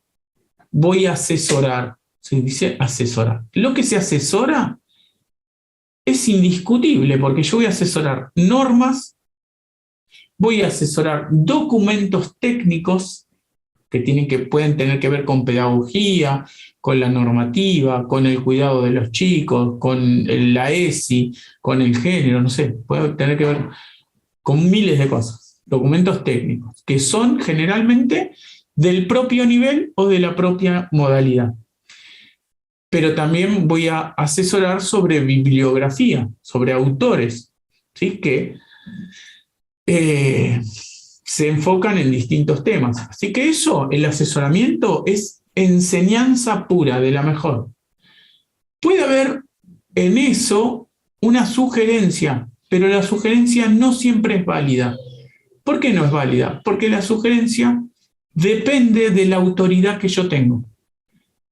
voy a asesorar. Se dice asesorar. Lo que se asesora es indiscutible porque yo voy a asesorar normas, voy a asesorar documentos técnicos que pueden tener que ver con pedagogía, con la normativa, con el cuidado de los chicos, con la ESI, con el género, no sé, puede tener que ver con miles de cosas. Documentos técnicos, que son generalmente del propio nivel o de la propia modalidad. Pero también voy a asesorar sobre bibliografía, sobre autores, ¿sí? Que se enfocan en distintos temas. Así que eso, el asesoramiento, es enseñanza pura, de la mejor. Puede haber en eso una sugerencia, pero la sugerencia no siempre es válida. ¿Por qué no es válida? Porque la sugerencia depende de la autoridad que yo tengo.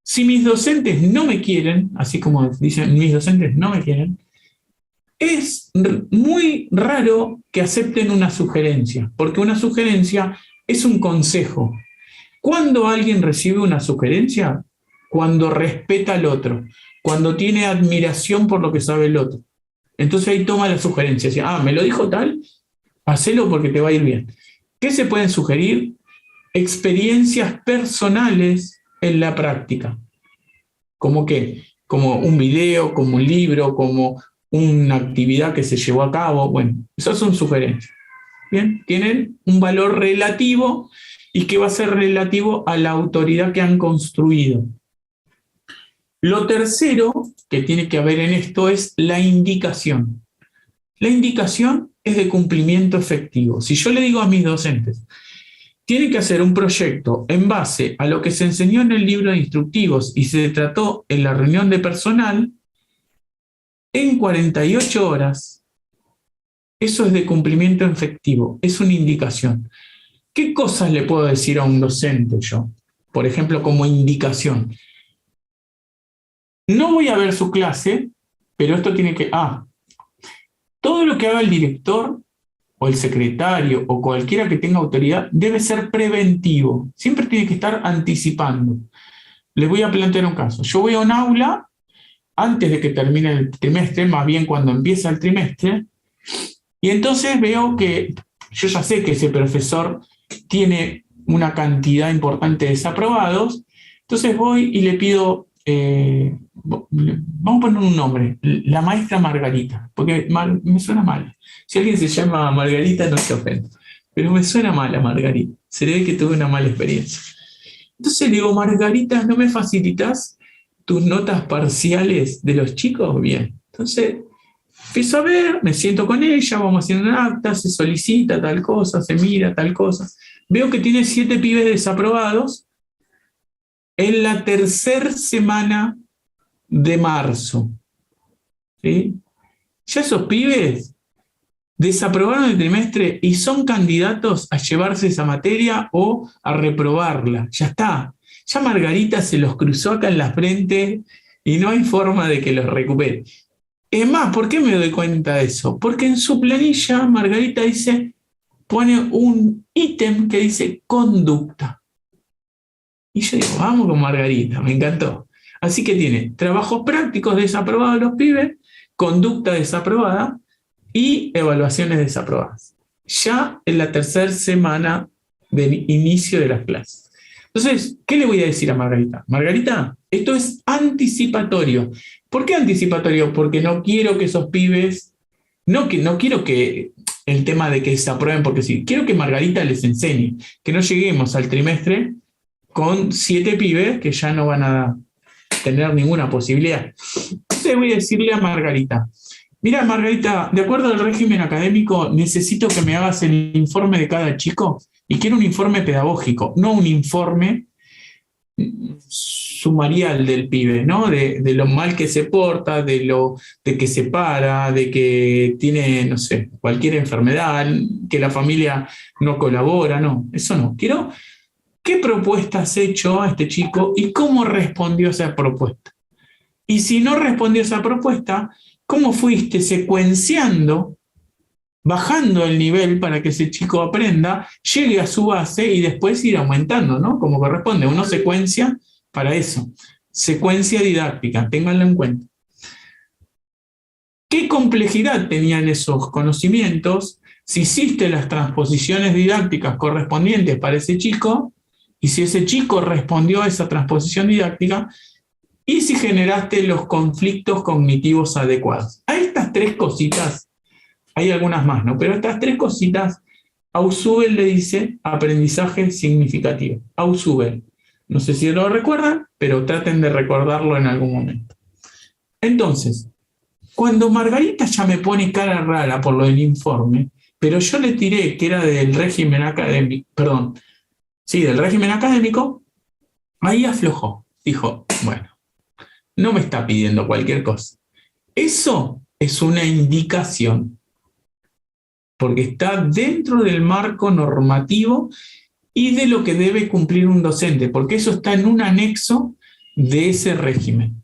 Si mis docentes no me quieren, así como dicen mis docentes no me quieren, es muy raro que acepten una sugerencia, porque una sugerencia es un consejo. ¿Cuándo alguien recibe una sugerencia? cuando respeta al otro, cuando tiene admiración por lo que sabe el otro. Entonces ahí toma la sugerencia, dice, me lo dijo tal, hacelo porque te va a ir bien. ¿Qué se pueden sugerir? Experiencias personales en la práctica. ¿Cómo qué? Como un video, como un libro, como una actividad que se llevó a cabo. Bueno, esas son sugerencias. Bien, tienen un valor relativo y que va a ser relativo a la autoridad que han construido. Lo tercero que tiene que haber en esto es la indicación. La indicación es de cumplimiento efectivo. Si yo le digo a mis docentes, tienen que hacer un proyecto en base a lo que se enseñó en el libro de instructivos y se trató en la reunión de personal, en 48 horas, eso es de cumplimiento efectivo, es una indicación. ¿Qué cosas le puedo decir a un docente yo? Por ejemplo, como indicación. No voy a ver su clase, pero esto tiene que... todo lo que haga el director o el secretario o cualquiera que tenga autoridad debe ser preventivo. Siempre tiene que estar anticipando. Les voy a plantear un caso. Yo voy a un aula antes de que termine el trimestre, más bien cuando empieza el trimestre, y entonces veo que yo ya sé que ese profesor tiene una cantidad importante de desaprobados, entonces voy y le pido, vamos a poner un nombre, la maestra Margarita, porque me suena mal. Si alguien se llama Margarita no se ofende, pero me suena mal a Margarita, se ve que tuve una mala experiencia. Entonces le digo, Margarita, ¿no me facilitas tus notas parciales de los chicos? Bien, entonces empiezo a ver, me siento con ella, vamos haciendo un acta, se solicita tal cosa, se mira tal cosa. Veo que tiene 7 pibes desaprobados en la tercera semana de marzo. ¿Sí? Ya esos pibes desaprobaron el trimestre y son candidatos a llevarse esa materia o a reprobarla. Ya está. Ya Margarita se los cruzó acá en la frente y no hay forma de que los recupere. Es más, ¿por qué me doy cuenta de eso? Porque en su planilla Margarita pone un ítem que dice conducta. Y yo digo, vamos con Margarita, me encantó. Así que tiene trabajos prácticos desaprobados los pibes, conducta desaprobada y evaluaciones desaprobadas. Ya en la tercera semana del inicio de las clases. Entonces, ¿qué le voy a decir a Margarita? Margarita, esto es anticipatorio. ¿Por qué anticipatorio? Porque no quiero que esos pibes, no quiero que el tema de que se aprueben porque sí, quiero que Margarita les enseñe, que no lleguemos al trimestre con 7 pibes que ya no van a tener ninguna posibilidad. Entonces voy a decirle a Margarita, mira Margarita, de acuerdo al régimen académico, necesito que me hagas el informe de cada chico y quiero un informe pedagógico, no un informe sumarial del pibe, ¿no? De lo mal que se porta, de que se para, de que tiene, no sé, cualquier enfermedad, que la familia no colabora, no, eso no. Quiero, ¿qué propuesta has hecho a este chico y cómo respondió a esa propuesta? Y si no respondió a esa propuesta, ¿cómo fuiste secuenciando, bajando el nivel para que ese chico aprenda, llegue a su base y después ir aumentando, ¿no? Como corresponde, uno secuencia para eso. Secuencia didáctica, ténganlo en cuenta. ¿Qué complejidad tenían esos conocimientos? Si hiciste las transposiciones didácticas correspondientes para ese chico, y si ese chico respondió a esa transposición didáctica, y si generaste los conflictos cognitivos adecuados. A estas 3 cositas, hay algunas más, ¿no? Pero estas 3 cositas, Ausubel le dice aprendizaje significativo. Ausubel. No sé si lo recuerdan, pero traten de recordarlo en algún momento. Entonces, cuando Margarita ya me pone cara rara por lo del informe, pero yo le tiré que era del régimen académico, del régimen académico, ahí aflojó. Dijo, bueno, no me está pidiendo cualquier cosa. Eso es una indicación, porque está dentro del marco normativo y de lo que debe cumplir un docente, porque eso está en un anexo de ese régimen.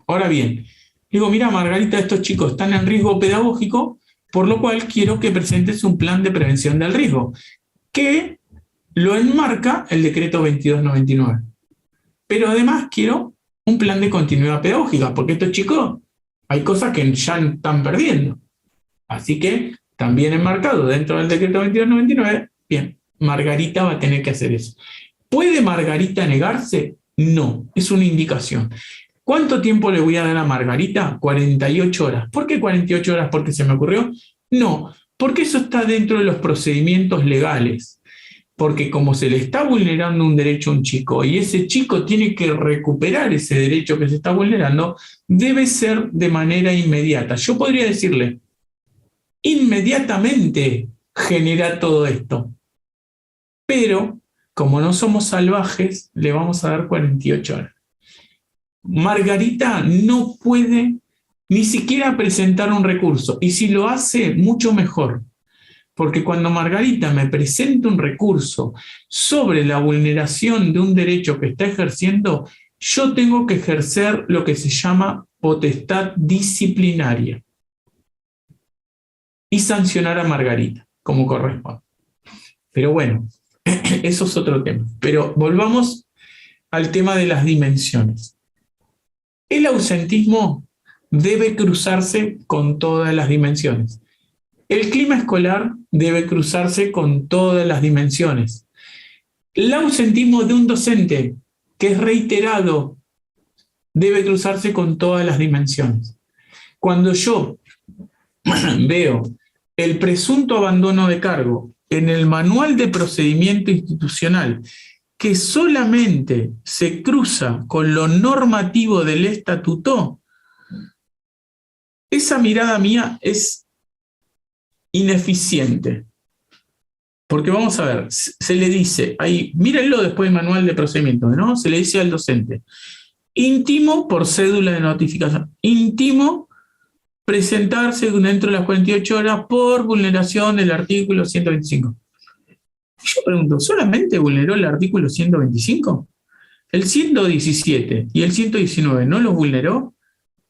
Ahora bien, digo, mira Margarita, estos chicos están en riesgo pedagógico, por lo cual quiero que presentes un plan de prevención del riesgo, que lo enmarca el decreto 2299. Pero además quiero un plan de continuidad pedagógica, porque estos chicos hay cosas que ya están perdiendo. Así que también enmarcado dentro del decreto 2299, bien, Margarita va a tener que hacer eso. ¿Puede Margarita negarse? No, es una indicación. ¿Cuánto tiempo le voy a dar a Margarita? 48 horas. ¿Por qué 48 horas? ¿Porque se me ocurrió? No, porque eso está dentro de los procedimientos legales. Porque como se le está vulnerando un derecho a un chico y ese chico tiene que recuperar ese derecho que se está vulnerando, debe ser de manera inmediata. Yo podría decirle, inmediatamente genera todo esto. Pero, como no somos salvajes, le vamos a dar 48 horas. Margarita no puede ni siquiera presentar un recurso. Y si lo hace, mucho mejor. Porque cuando Margarita me presenta un recurso sobre la vulneración de un derecho que está ejerciendo, yo tengo que ejercer lo que se llama potestad disciplinaria y sancionar a Margarita, como corresponde. Pero bueno, eso es otro tema. Pero volvamos al tema de las dimensiones. El ausentismo debe cruzarse con todas las dimensiones. El clima escolar debe cruzarse con todas las dimensiones. El ausentismo de un docente que es reiterado debe cruzarse con todas las dimensiones. Cuando yo veo el presunto abandono de cargo en el manual de procedimiento institucional que solamente se cruza con lo normativo del estatuto, esa mirada mía es ineficiente. Porque vamos a ver, se le dice, ahí, mírenlo después del manual de procedimiento, ¿no? Se le dice al docente, íntimo por cédula de notificación, íntimo presentarse dentro de las 48 horas por vulneración del artículo 125. Yo pregunto, ¿solamente vulneró el artículo 125? ¿El 117 y el 119 no los vulneró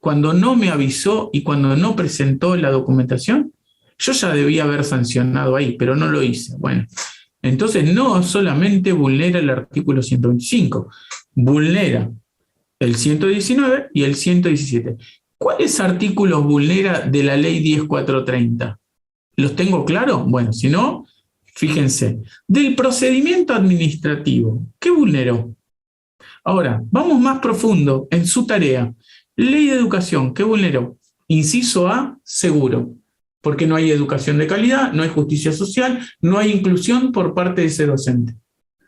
cuando no me avisó y cuando no presentó la documentación? Yo ya debía haber sancionado ahí, pero no lo hice. Bueno, entonces no solamente vulnera el artículo 125, vulnera el 119 y el 117. ¿Cuáles artículos vulnera de la ley 10.430? ¿Los tengo claros? Bueno, si no, fíjense. Del procedimiento administrativo, ¿qué vulneró? Ahora, vamos más profundo en su tarea. Ley de educación, ¿qué vulneró? Inciso A, seguro. Porque no hay educación de calidad, no hay justicia social, no hay inclusión por parte de ese docente.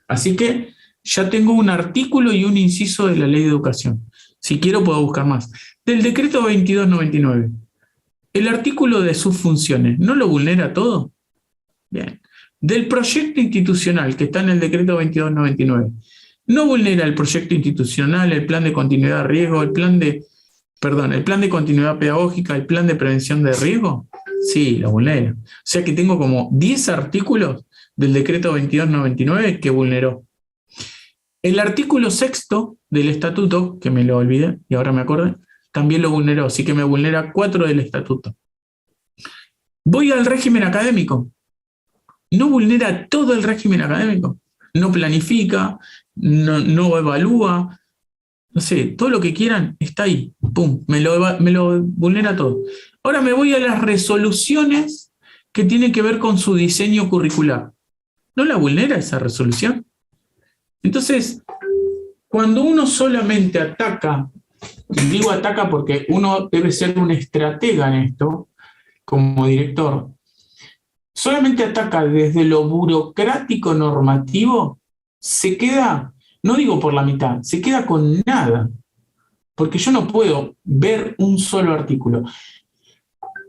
Así que ya tengo un artículo y un inciso de la ley de educación. Si quiero puedo buscar más. Del decreto 2299. El artículo de sus funciones, ¿no lo vulnera todo? Bien. Del proyecto institucional que está en el decreto 2299. ¿No vulnera el proyecto institucional, el plan de continuidad de riesgo, el plan de continuidad pedagógica, el plan de prevención de riesgo? Sí, lo vulnera. O sea que tengo como 10 artículos del decreto 2299 que vulneró. El artículo 6º del estatuto, que me lo olvidé y ahora me acordé, también lo vulneró, así que me vulnera 4 del estatuto. Voy al régimen académico. No vulnera todo el régimen académico. No planifica, no evalúa, no sé, todo lo que quieran está ahí. Pum, me lo vulnera todo. Ahora me voy a las resoluciones que tienen que ver con su diseño curricular. ¿No la vulnera esa resolución? Entonces, cuando uno solamente ataca, y digo ataca porque uno debe ser un estratega en esto, como director, solamente ataca desde lo burocrático normativo, se queda, no digo por la mitad, se queda con nada. Porque yo no puedo ver un solo artículo.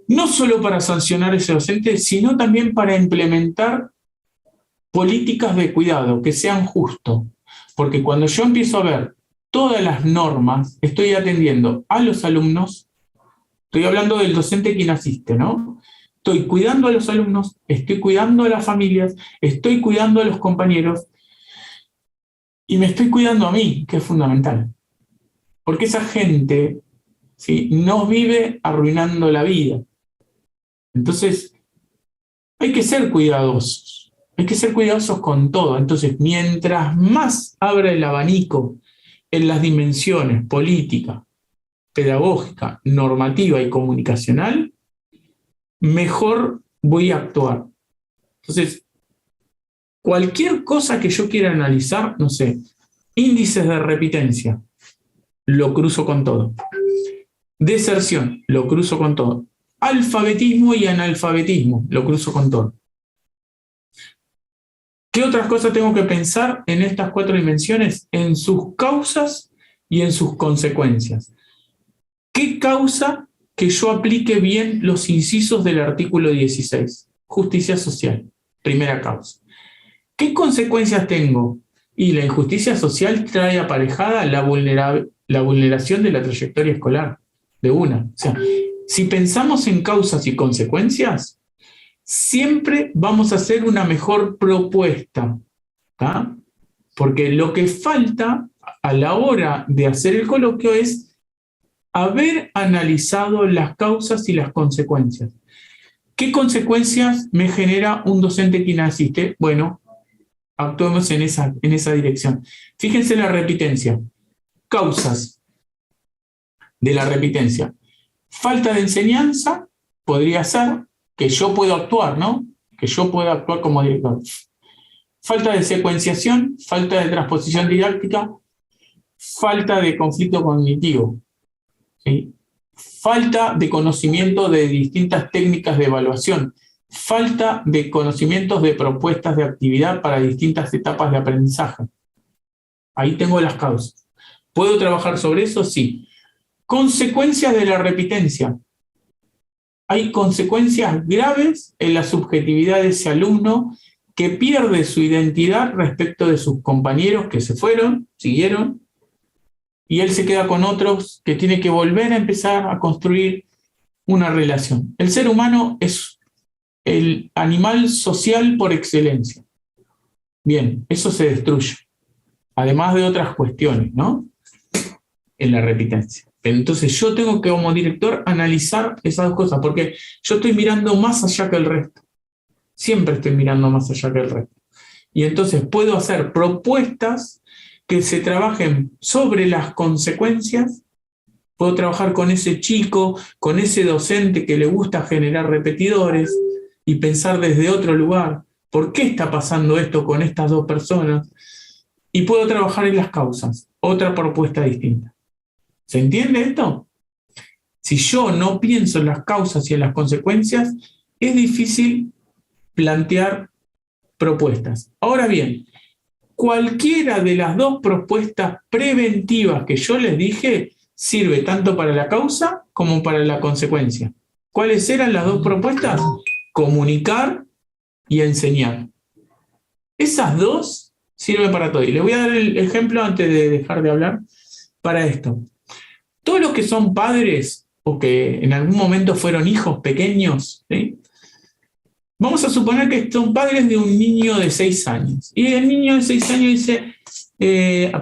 No solo para sancionar a ese docente, sino también para implementar políticas de cuidado que sean justos. Porque cuando yo empiezo a ver todas las normas, estoy atendiendo a los alumnos, estoy hablando del docente quien asiste, ¿no? Estoy cuidando a los alumnos, estoy cuidando a las familias, estoy cuidando a los compañeros y me estoy cuidando a mí, que es fundamental. Porque esa gente, ¿sí?, nos vive arruinando la vida. Entonces, hay que ser cuidadosos. Hay que ser cuidadosos con todo. Entonces, mientras más abra el abanico en las dimensiones política, pedagógica, normativa y comunicacional, mejor voy a actuar. Entonces, cualquier cosa que yo quiera analizar, no sé, índices de repitencia, lo cruzo con todo. Deserción, lo cruzo con todo. Alfabetismo y analfabetismo, lo cruzo con todo. ¿Qué otras cosas tengo que pensar en estas 4 dimensiones? En sus causas y en sus consecuencias. ¿Qué causa que yo aplique bien los incisos del artículo 16? Justicia social, primera causa. ¿Qué consecuencias tengo? Y la injusticia social trae aparejada la vulneración de la trayectoria escolar, de una. O sea, si pensamos en causas y consecuencias, siempre vamos a hacer una mejor propuesta, ¿tá? Porque lo que falta a la hora de hacer el coloquio es haber analizado las causas y las consecuencias. ¿Qué consecuencias me genera un docente que asiste? Bueno, actuemos en esa dirección. Fíjense en la repitencia. Causas de la repitencia. Falta de enseñanza podría ser que yo puedo actuar, ¿no? Que yo pueda actuar como director. Falta de secuenciación, falta de transposición didáctica, falta de conflicto cognitivo, ¿sí? Falta de conocimiento de distintas técnicas de evaluación, falta de conocimientos de propuestas de actividad para distintas etapas de aprendizaje. Ahí tengo las causas. ¿Puedo trabajar sobre eso? Sí. Consecuencias de la repitencia. Hay consecuencias graves en la subjetividad de ese alumno que pierde su identidad respecto de sus compañeros que se fueron, siguieron, y él se queda con otros que tiene que volver a empezar a construir una relación. El ser humano es el animal social por excelencia. Bien, eso se destruye, además de otras cuestiones, ¿no? En la repitencia. Entonces yo tengo que, como director, analizar esas 2 cosas, porque yo estoy mirando más allá que el resto. Siempre estoy mirando más allá que el resto. Y entonces puedo hacer propuestas que se trabajen sobre las consecuencias. Puedo trabajar con ese chico, con ese docente que le gusta generar repetidores y pensar desde otro lugar. ¿Por qué está pasando esto con estas 2 personas? Y puedo trabajar en las causas. Otra propuesta distinta. ¿Se entiende esto? Si yo no pienso en las causas y en las consecuencias, es difícil plantear propuestas. Ahora bien, cualquiera de las 2 propuestas preventivas que yo les dije sirve tanto para la causa como para la consecuencia. ¿Cuáles eran las 2 propuestas? Comunicar y enseñar. Esas 2 sirven para todo. Y les voy a dar el ejemplo antes de dejar de hablar para esto. Todos los que son padres o que en algún momento fueron hijos pequeños, ¿sí? Vamos a suponer que son padres de un niño de 6 años. Y el niño de 6 años dice,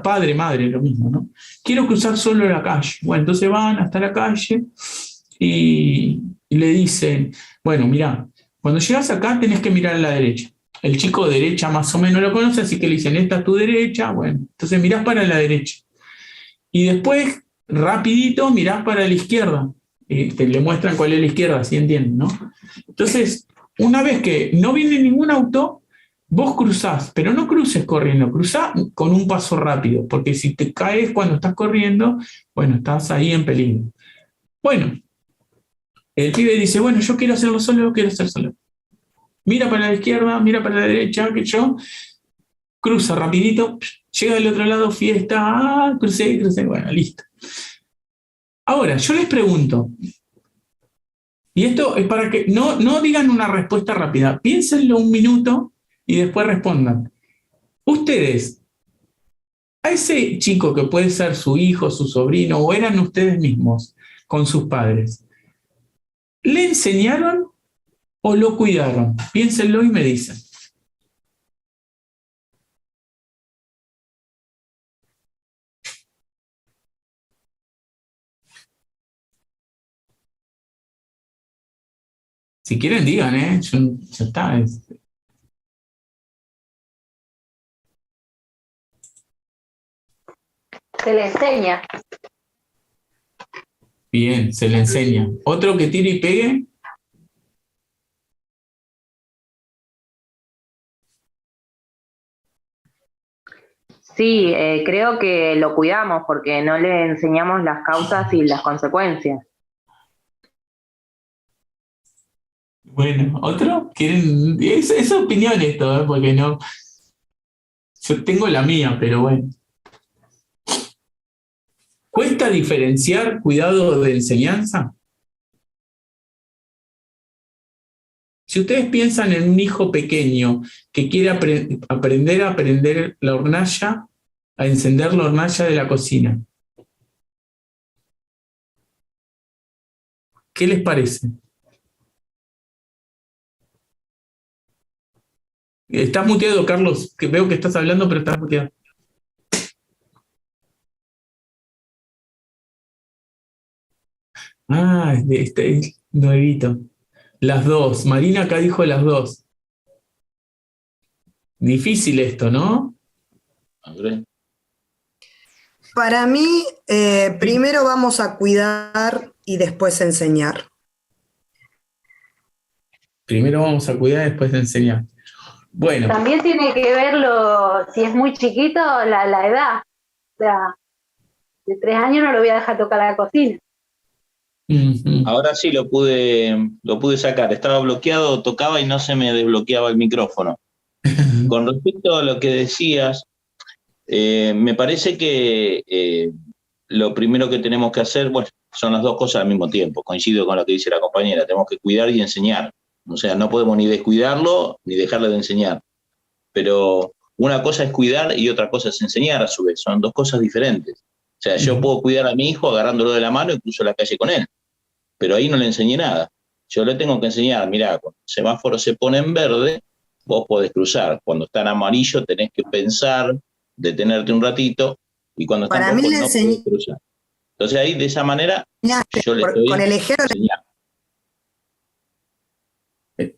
padre, madre, lo mismo, ¿no? Quiero cruzar solo la calle. Bueno, entonces van hasta la calle y le dicen, bueno, mirá, cuando llegas acá tenés que mirar a la derecha. El chico de derecha más o menos lo conoce, así que le dicen, esta es tu derecha. Bueno, entonces mirás para la derecha. Y después, rapidito, mirás para la izquierda. Le muestran cuál es la izquierda, así entienden, ¿no? Entonces, una vez que no viene ningún auto, vos cruzás, pero no cruces corriendo, cruzá con un paso rápido, porque si te caes cuando estás corriendo, bueno, estás ahí en peligro. Bueno, el pibe dice, bueno, yo quiero hacerlo solo, quiero hacer solo. Mira para la izquierda, mira para la derecha, que yo, cruza rapidito, llega del otro lado, fiesta, crucé, bueno, listo. Ahora, yo les pregunto, y esto es para que no digan una respuesta rápida, piénsenlo un minuto y después respondan. Ustedes, a ese chico que puede ser su hijo, su sobrino, o eran ustedes mismos con sus padres, ¿le enseñaron o lo cuidaron? Piénsenlo y me dicen. Si quieren, digan, ya está. Se le enseña. Bien, se le enseña. ¿Otro que tire y pegue? Sí, creo que lo cuidamos porque no le enseñamos las causas y las consecuencias. Bueno, ¿otro? ¿Quieren? Es opinión esto, ¿eh? Porque no. Yo tengo la mía, pero bueno. ¿Cuesta diferenciar cuidado de enseñanza? Si ustedes piensan en un hijo pequeño que quiere aprender a prender la hornalla, a encender la hornalla de la cocina, ¿qué les parece? Estás muteado, Carlos, que veo que estás hablando, pero estás muteado. Ah, es nuevito. Las dos. Marina acá dijo las dos. Difícil esto, ¿no? Andrés. Para mí, primero vamos a cuidar y después enseñar. Primero vamos a cuidar, después de enseñar. Bueno. También tiene que verlo, si es muy chiquito, la edad. O sea, de 3 años no lo voy a dejar tocar la cocina. Ahora sí lo pude sacar. Estaba bloqueado, tocaba y no se me desbloqueaba el micrófono. Con respecto a lo que decías, me parece que lo primero que tenemos que hacer, bueno, son las dos cosas al mismo tiempo. Coincido con lo que dice la compañera. Tenemos que cuidar y enseñar. O sea, no podemos ni descuidarlo ni dejarle de enseñar. Pero una cosa es cuidar y otra cosa es enseñar a su vez. Son dos cosas diferentes. O sea, yo puedo cuidar a mi hijo agarrándolo de la mano y cruzo la calle con él. Pero ahí no le enseñé nada. Yo le tengo que enseñar, mirá, cuando el semáforo se pone en verde, vos podés cruzar. Cuando está en amarillo tenés que pensar, detenerte un ratito, y cuando está en rojo no podés cruzar. Entonces ahí, de esa manera, yo le estoy con el ejemplo. enseñando.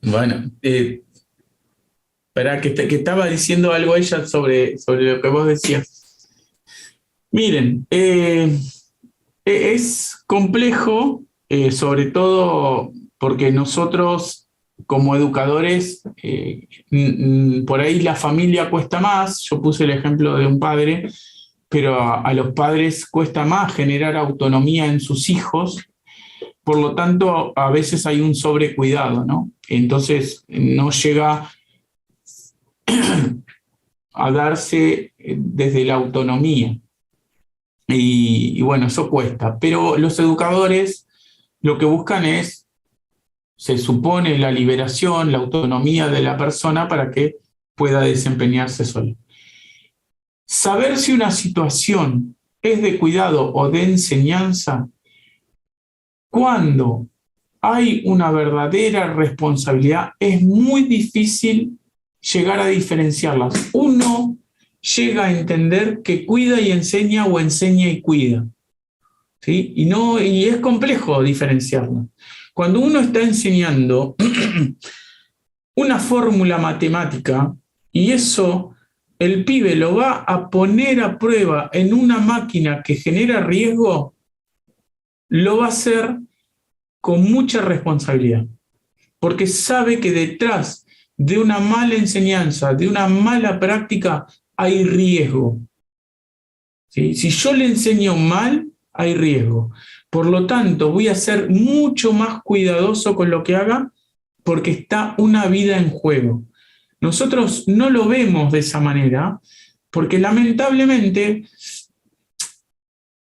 Bueno, espera, que estaba diciendo algo ella sobre lo que vos decías. Miren, es complejo, sobre todo porque nosotros como educadores, por ahí la familia cuesta más. Yo puse el ejemplo de un padre, pero a los padres cuesta más generar autonomía en sus hijos. Por lo tanto, a veces hay un sobrecuidado, ¿no? Entonces, no llega a darse desde la autonomía. Y bueno, eso cuesta. Pero los educadores lo que buscan es, se supone, la liberación, la autonomía de la persona para que pueda desempeñarse sola. Saber si una situación es de cuidado o de enseñanza, cuando hay una verdadera responsabilidad, es muy difícil llegar a diferenciarlas. Uno llega a entender que cuida y enseña o enseña y cuida, ¿sí? Y es complejo diferenciarlas. Cuando uno está enseñando una fórmula matemática y eso el pibe lo va a poner a prueba en una máquina que genera riesgo, lo va a hacer con mucha responsabilidad, porque sabe que detrás de una mala enseñanza, de una mala práctica, hay riesgo. ¿Sí? Si yo le enseño mal, hay riesgo. Por lo tanto, voy a ser mucho más cuidadoso con lo que haga, porque está una vida en juego. Nosotros no lo vemos de esa manera, porque lamentablemente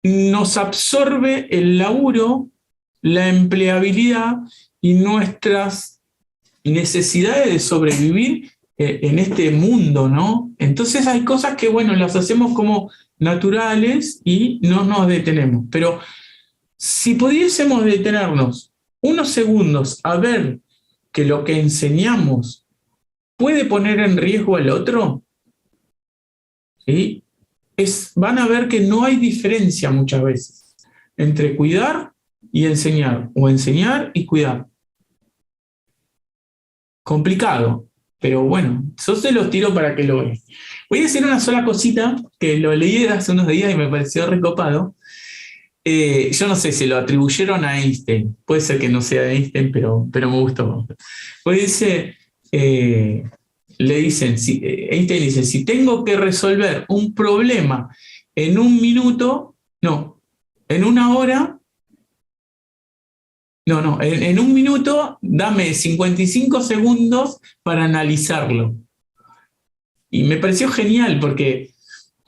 nos absorbe el laburo, la empleabilidad y nuestras necesidades de sobrevivir en este mundo, ¿no? Entonces hay cosas que, bueno, las hacemos como naturales y no nos detenemos. Pero si pudiésemos detenernos unos segundos a ver que lo que enseñamos puede poner en riesgo al otro, ¿sí? Van a ver que no hay diferencia muchas veces entre cuidar y enseñar, o enseñar y cuidar. Complicado, pero bueno, yo se los tiro para que lo vean. Voy a decir una sola cosita, que lo leí hace unos días y me pareció recopado. Yo no sé si lo atribuyeron a Einstein, puede ser que no sea de Einstein, pero me gustó. Pues dice, le dicen, Einstein dice, si tengo que resolver un problema en un minuto, no, en una hora, en un minuto, dame 55 segundos para analizarlo. Y me pareció genial porque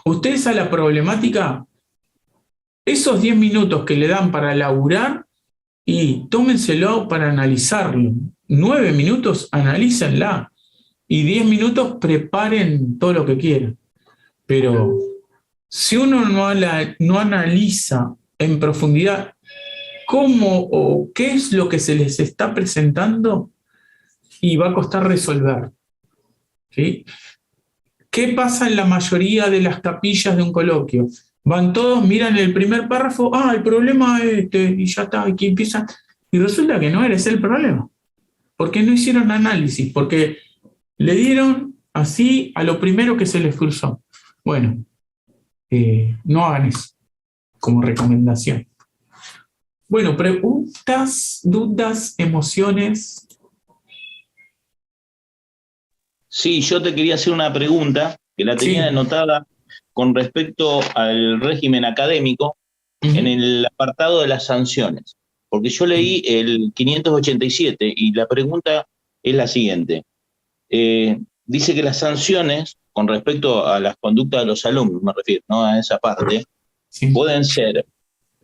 ustedes a la problemática, esos 10 minutos que le dan para laburar, y tómenselo para analizarlo. 9 minutos, analícenla. Y 10 minutos, preparen todo lo que quieran. Pero si uno no analiza en profundidad cómo o qué es lo que se les está presentando, y va a costar resolver. ¿Sí? ¿Qué pasa en la mayoría de las capillas de un coloquio? Van todos, miran el primer párrafo, el problema es este, y ya está, aquí empiezan. Y resulta que no era ese el problema. Porque no hicieron análisis, porque le dieron así a lo primero que se les cruzó. Bueno, no hagan eso como recomendación. Bueno, preguntas, dudas, emociones. Sí, yo te quería hacer una pregunta que la tenía anotada con respecto al régimen académico en el apartado de las sanciones. Porque yo leí el 587 y la pregunta es la siguiente. Dice que las sanciones, con respecto a las conductas de los alumnos, me refiero, ¿no?, a esa parte, pueden ser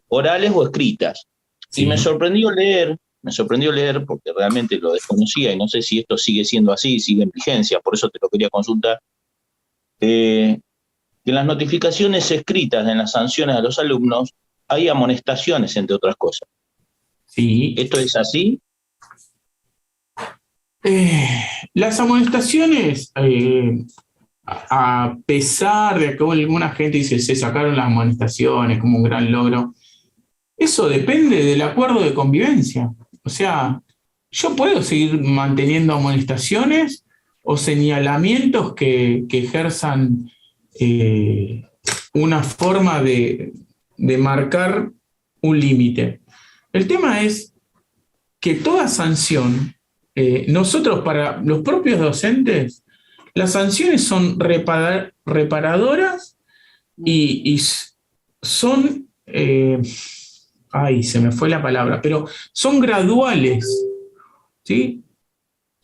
orales o escritas. Y me sorprendió leer, porque realmente lo desconocía y no sé si esto sigue siendo así, sigue en vigencia, por eso te lo quería consultar, que en las notificaciones escritas, en las sanciones a los alumnos, hay amonestaciones, entre otras cosas. Sí. ¿Esto es así? Las amonestaciones, a pesar de que alguna gente dice se sacaron las amonestaciones como un gran logro, eso depende del acuerdo de convivencia. O sea, yo puedo seguir manteniendo amonestaciones o señalamientos que ejerzan una forma de marcar un límite. El tema es que toda sanción, nosotros para los propios docentes, las sanciones son reparadoras y son, se me fue la palabra, pero son graduales, ¿sí?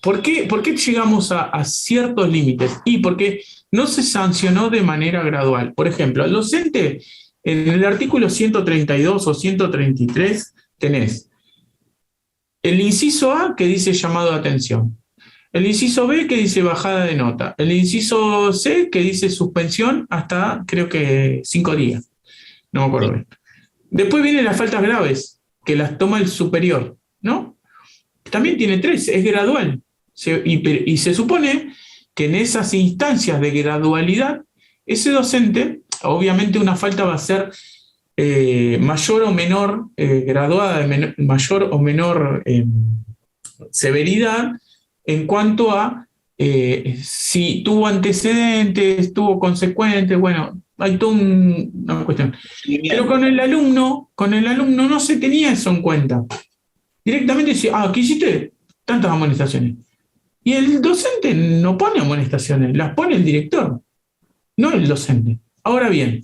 ¿Por qué llegamos a ciertos límites? Y porque no se sancionó de manera gradual. Por ejemplo, al docente, en el artículo 132 o 133, tenés el inciso A que dice llamado de atención, el inciso B que dice bajada de nota, el inciso C que dice suspensión hasta creo que 5 días, no me acuerdo bien. Después vienen las faltas graves, que las toma el superior, ¿no? También tiene 3, es gradual. Y se supone que en esas instancias de gradualidad, ese docente, obviamente una falta va a ser mayor o menor, graduada de mayor o menor severidad en cuanto a si tuvo antecedentes, tuvo consecuentes, bueno, hay toda una cuestión. Pero con el alumno no se tenía eso en cuenta. Directamente decía, ¿qué hiciste? Tantas amonestaciones. Y el docente no pone amonestaciones, las pone el director, no el docente. Ahora bien,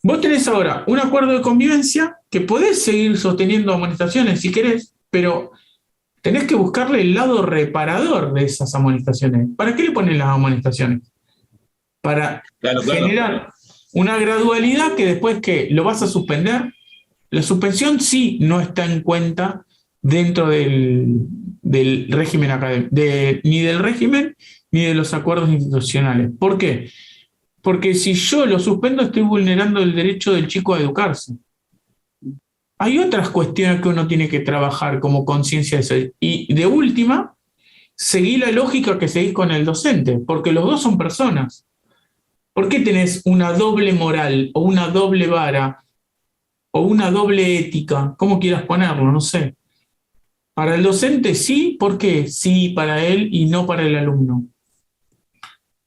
vos tenés ahora un acuerdo de convivencia que podés seguir sosteniendo amonestaciones si querés, pero tenés que buscarle el lado reparador de esas amonestaciones. ¿Para qué le ponen las amonestaciones? Para generar una gradualidad que después que lo vas a suspender, la suspensión sí no está en cuenta dentro del régimen académico, ni del régimen ni de los acuerdos institucionales. ¿Por qué? Porque si yo lo suspendo estoy vulnerando el derecho del chico a educarse. Hay otras cuestiones que uno tiene que trabajar como conciencia de eso. Y de última, seguí la lógica que seguís con el docente, porque los dos son personas. ¿Por qué tenés una doble moral o una doble vara o una doble ética? ¿Cómo quieras ponerlo? No sé. Para el docente sí, ¿por qué? Sí para él y no para el alumno.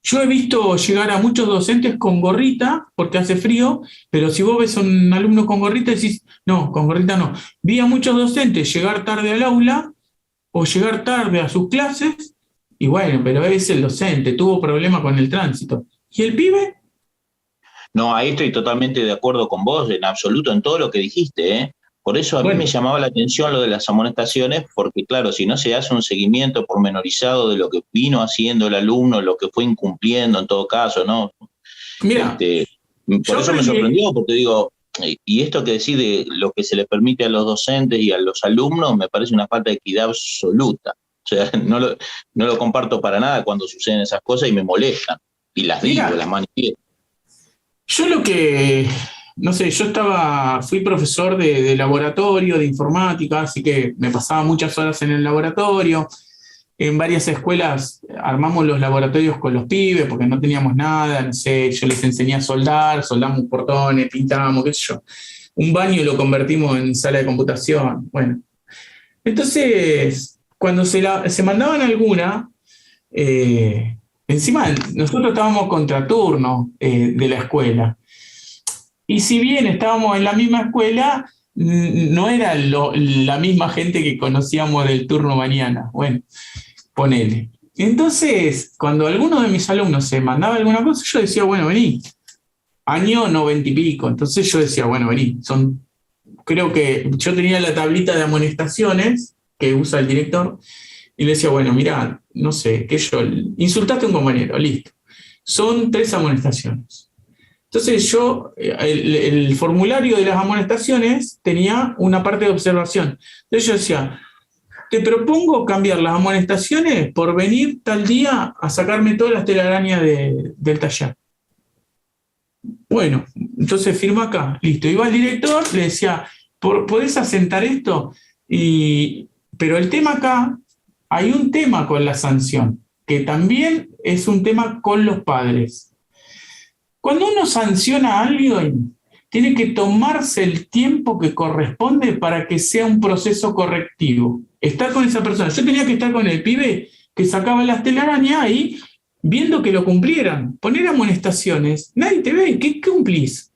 Yo he visto llegar a muchos docentes con gorrita, porque hace frío, pero si vos ves a un alumno con gorrita, decís, no, con gorrita no. Vi a muchos docentes llegar tarde al aula o llegar tarde a sus clases, y bueno, pero es el docente, tuvo problemas con el tránsito. ¿Y el pibe? No, ahí estoy totalmente de acuerdo con vos, en absoluto, en todo lo que dijiste, ¿eh? Por eso a mí Bueno, me llamaba la atención lo de las amonestaciones, porque claro, si no se hace un seguimiento pormenorizado de lo que vino haciendo el alumno, lo que fue incumpliendo en todo caso, ¿no? mira, Este, por yo eso me aprendí, sorprendió, porque digo, y esto que decís de lo que se les permite a los docentes y a los alumnos, me parece una falta de equidad absoluta. O sea, no lo comparto para nada cuando suceden esas cosas y me molestan. Y las digo, mira, las manifiesto. yo lo que, no sé, fui profesor de laboratorio, de informática, así que me pasaba muchas horas en el laboratorio. En varias escuelas armamos los laboratorios con los pibes porque no teníamos nada, no sé, yo les enseñé a soldar, soldamos portones, pintamos, qué sé yo. Un baño lo convertimos en sala de computación. Bueno, entonces, cuando se mandaban alguna, encima nosotros estábamos contraturno de la escuela. Y si bien estábamos en la misma escuela, no era la misma gente que conocíamos del turno mañana. Bueno, ponele. Entonces, cuando alguno de mis alumnos se mandaba alguna cosa, yo decía, bueno, vení. Año 90 y pico. Entonces yo decía, bueno, vení. Creo que yo tenía la tablita de amonestaciones que usa el director y le decía, bueno, mirá, no sé, insultaste a un compañero, listo. Son 3 amonestaciones. Entonces el formulario de las amonestaciones tenía una parte de observación. Entonces yo decía, te propongo cambiar las amonestaciones por venir tal día a sacarme todas las telarañas del taller. Bueno, entonces firma acá, listo. Iba al director, le decía, ¿podés asentar esto? Pero el tema acá, hay un tema con la sanción, que también es un tema con los padres. Cuando uno sanciona a alguien, tiene que tomarse el tiempo que corresponde para que sea un proceso correctivo. Estar con esa persona. Yo tenía que estar con el pibe que sacaba las telarañas ahí, viendo que lo cumplieran. Poner amonestaciones. Nadie te ve. ¿Qué cumplís?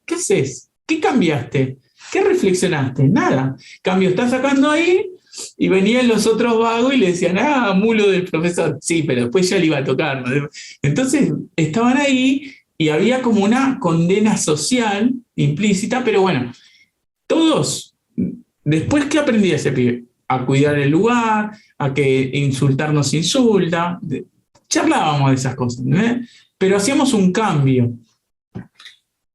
¿Qué haces? ¿Qué cambiaste? ¿Qué reflexionaste? Nada. Cambio, está sacando ahí y venían los otros vagos y le decían, mulo del profesor. Sí, pero después ya le iba a tocar, ¿no? Entonces estaban ahí y había como una condena social implícita, pero bueno, todos, después, ¿qué aprendí ese pibe? A cuidar el lugar, a que insultar nos insulta, charlábamos de esas cosas, ¿no? Pero hacíamos un cambio.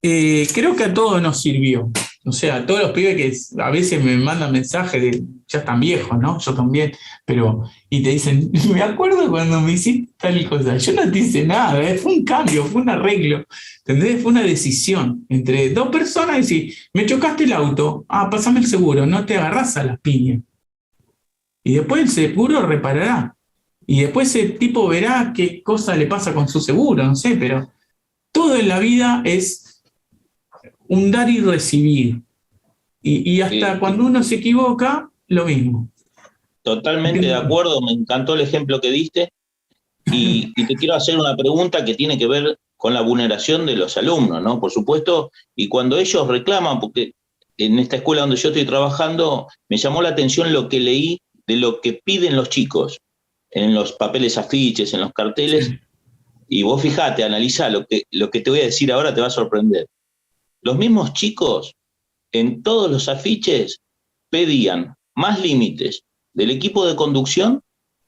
Creo que a todos nos sirvió. O sea, a todos los pibes que a veces me mandan mensajes de, ya están viejos, ¿no? Yo también, y te dicen, me acuerdo cuando me hiciste tal cosa. Yo no te hice nada, fue un cambio, fue un arreglo, ¿entendés? Fue una decisión entre 2 personas, decir, me chocaste el auto, pásame el seguro, no te agarrás a las piñas. Y después el seguro reparará. Y después ese tipo verá qué cosa le pasa con su seguro, no sé, pero todo en la vida es un dar y recibir. Y hasta cuando uno se equivoca, lo mismo. Totalmente de acuerdo, me encantó el ejemplo que diste y te quiero hacer una pregunta que tiene que ver con la vulneración de los alumnos, ¿no? Por supuesto, y cuando ellos reclaman, porque en esta escuela donde yo estoy trabajando, me llamó la atención lo que leí de lo que piden los chicos en los papeles afiches, en los carteles, y vos fijate, analizá, lo que te voy a decir ahora te va a sorprender. Los mismos chicos en todos los afiches pedían más límites del equipo de conducción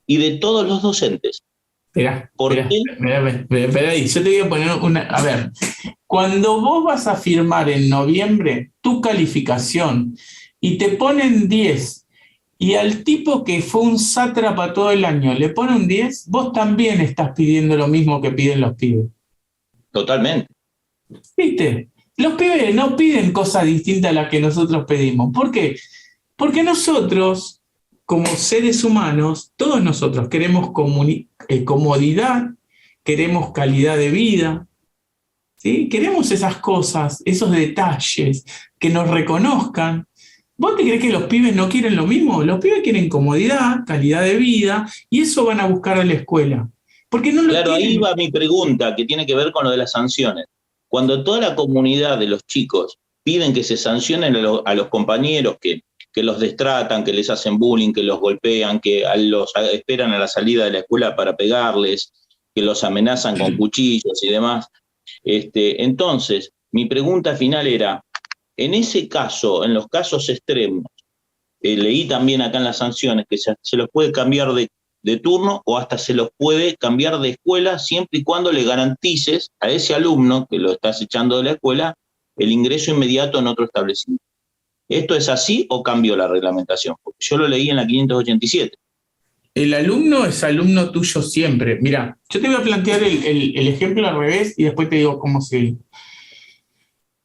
y de todos los docentes. Espera, ¿Por qué? espera ahí. Yo te voy a poner a ver, cuando vos vas a firmar en noviembre tu calificación y te ponen 10 y al tipo que fue un sátrapa todo el año le pone un 10, vos también estás pidiendo lo mismo que piden los pibes. Totalmente. ¿Viste? Los pibes no piden cosas distintas a las que nosotros pedimos. ¿Por qué? Porque nosotros, como seres humanos, todos nosotros queremos comodidad, queremos calidad de vida, ¿sí? Queremos esas cosas, esos detalles, que nos reconozcan. ¿Vos te crees que los pibes no quieren lo mismo? Los pibes quieren comodidad, calidad de vida, y eso van a buscar a la escuela. Porque no lo Claro, ahí tienen. va mi pregunta, que tiene que ver con lo de las sanciones. Cuando toda la comunidad de los chicos piden que se sancionen a los compañeros que los destratan, que les hacen bullying, que los golpean, que los esperan a la salida de la escuela para pegarles, que los amenazan con cuchillos y demás. Entonces, mi pregunta final era, en ese caso, en los casos extremos, leí también acá en las sanciones que se los puede cambiar de turno o hasta se los puede cambiar de escuela siempre y cuando le garantices a ese alumno que lo estás echando de la escuela el ingreso inmediato en otro establecimiento. ¿Esto es así o cambió la reglamentación? Porque yo lo leí en la 587. El alumno es alumno tuyo siempre. Mira, yo te voy a plantear el ejemplo al revés y después te digo cómo se...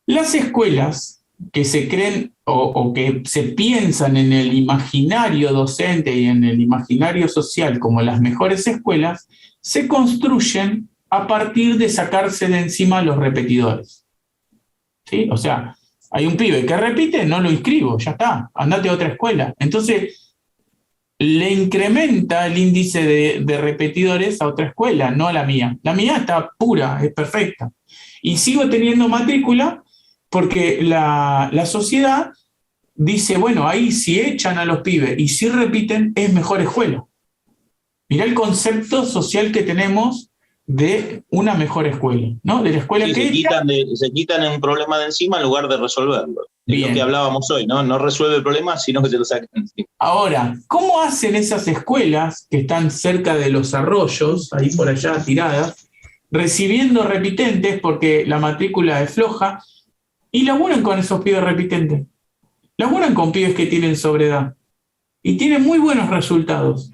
Las escuelas que se creen o que se piensan en el imaginario docente y en el imaginario social como las mejores escuelas, se construyen a partir de sacarse de encima los repetidores. ¿Sí? O sea, hay un pibe que repite, no lo inscribo, ya está, andate a otra escuela. Entonces, le incrementa el índice de repetidores a otra escuela, no a la mía. La mía está pura, es perfecta. Y sigo teniendo matrícula porque la sociedad dice, bueno, ahí si echan a los pibes y si repiten, es mejor escuela. Mirá el concepto social que tenemos de una mejor escuela, ¿no? De la escuela Sí, que se quitan un problema de encima en lugar de resolverlo. Es Bien. lo que hablábamos hoy, ¿no? No resuelve el problema, sino que se lo sacan encima. Ahora, ¿cómo hacen esas escuelas que están cerca de los arroyos, ahí por allá tiradas, recibiendo repitentes porque la matrícula es floja, y laburan con esos pibes repitentes? Laburan con pibes que tienen sobredad y tienen muy buenos resultados,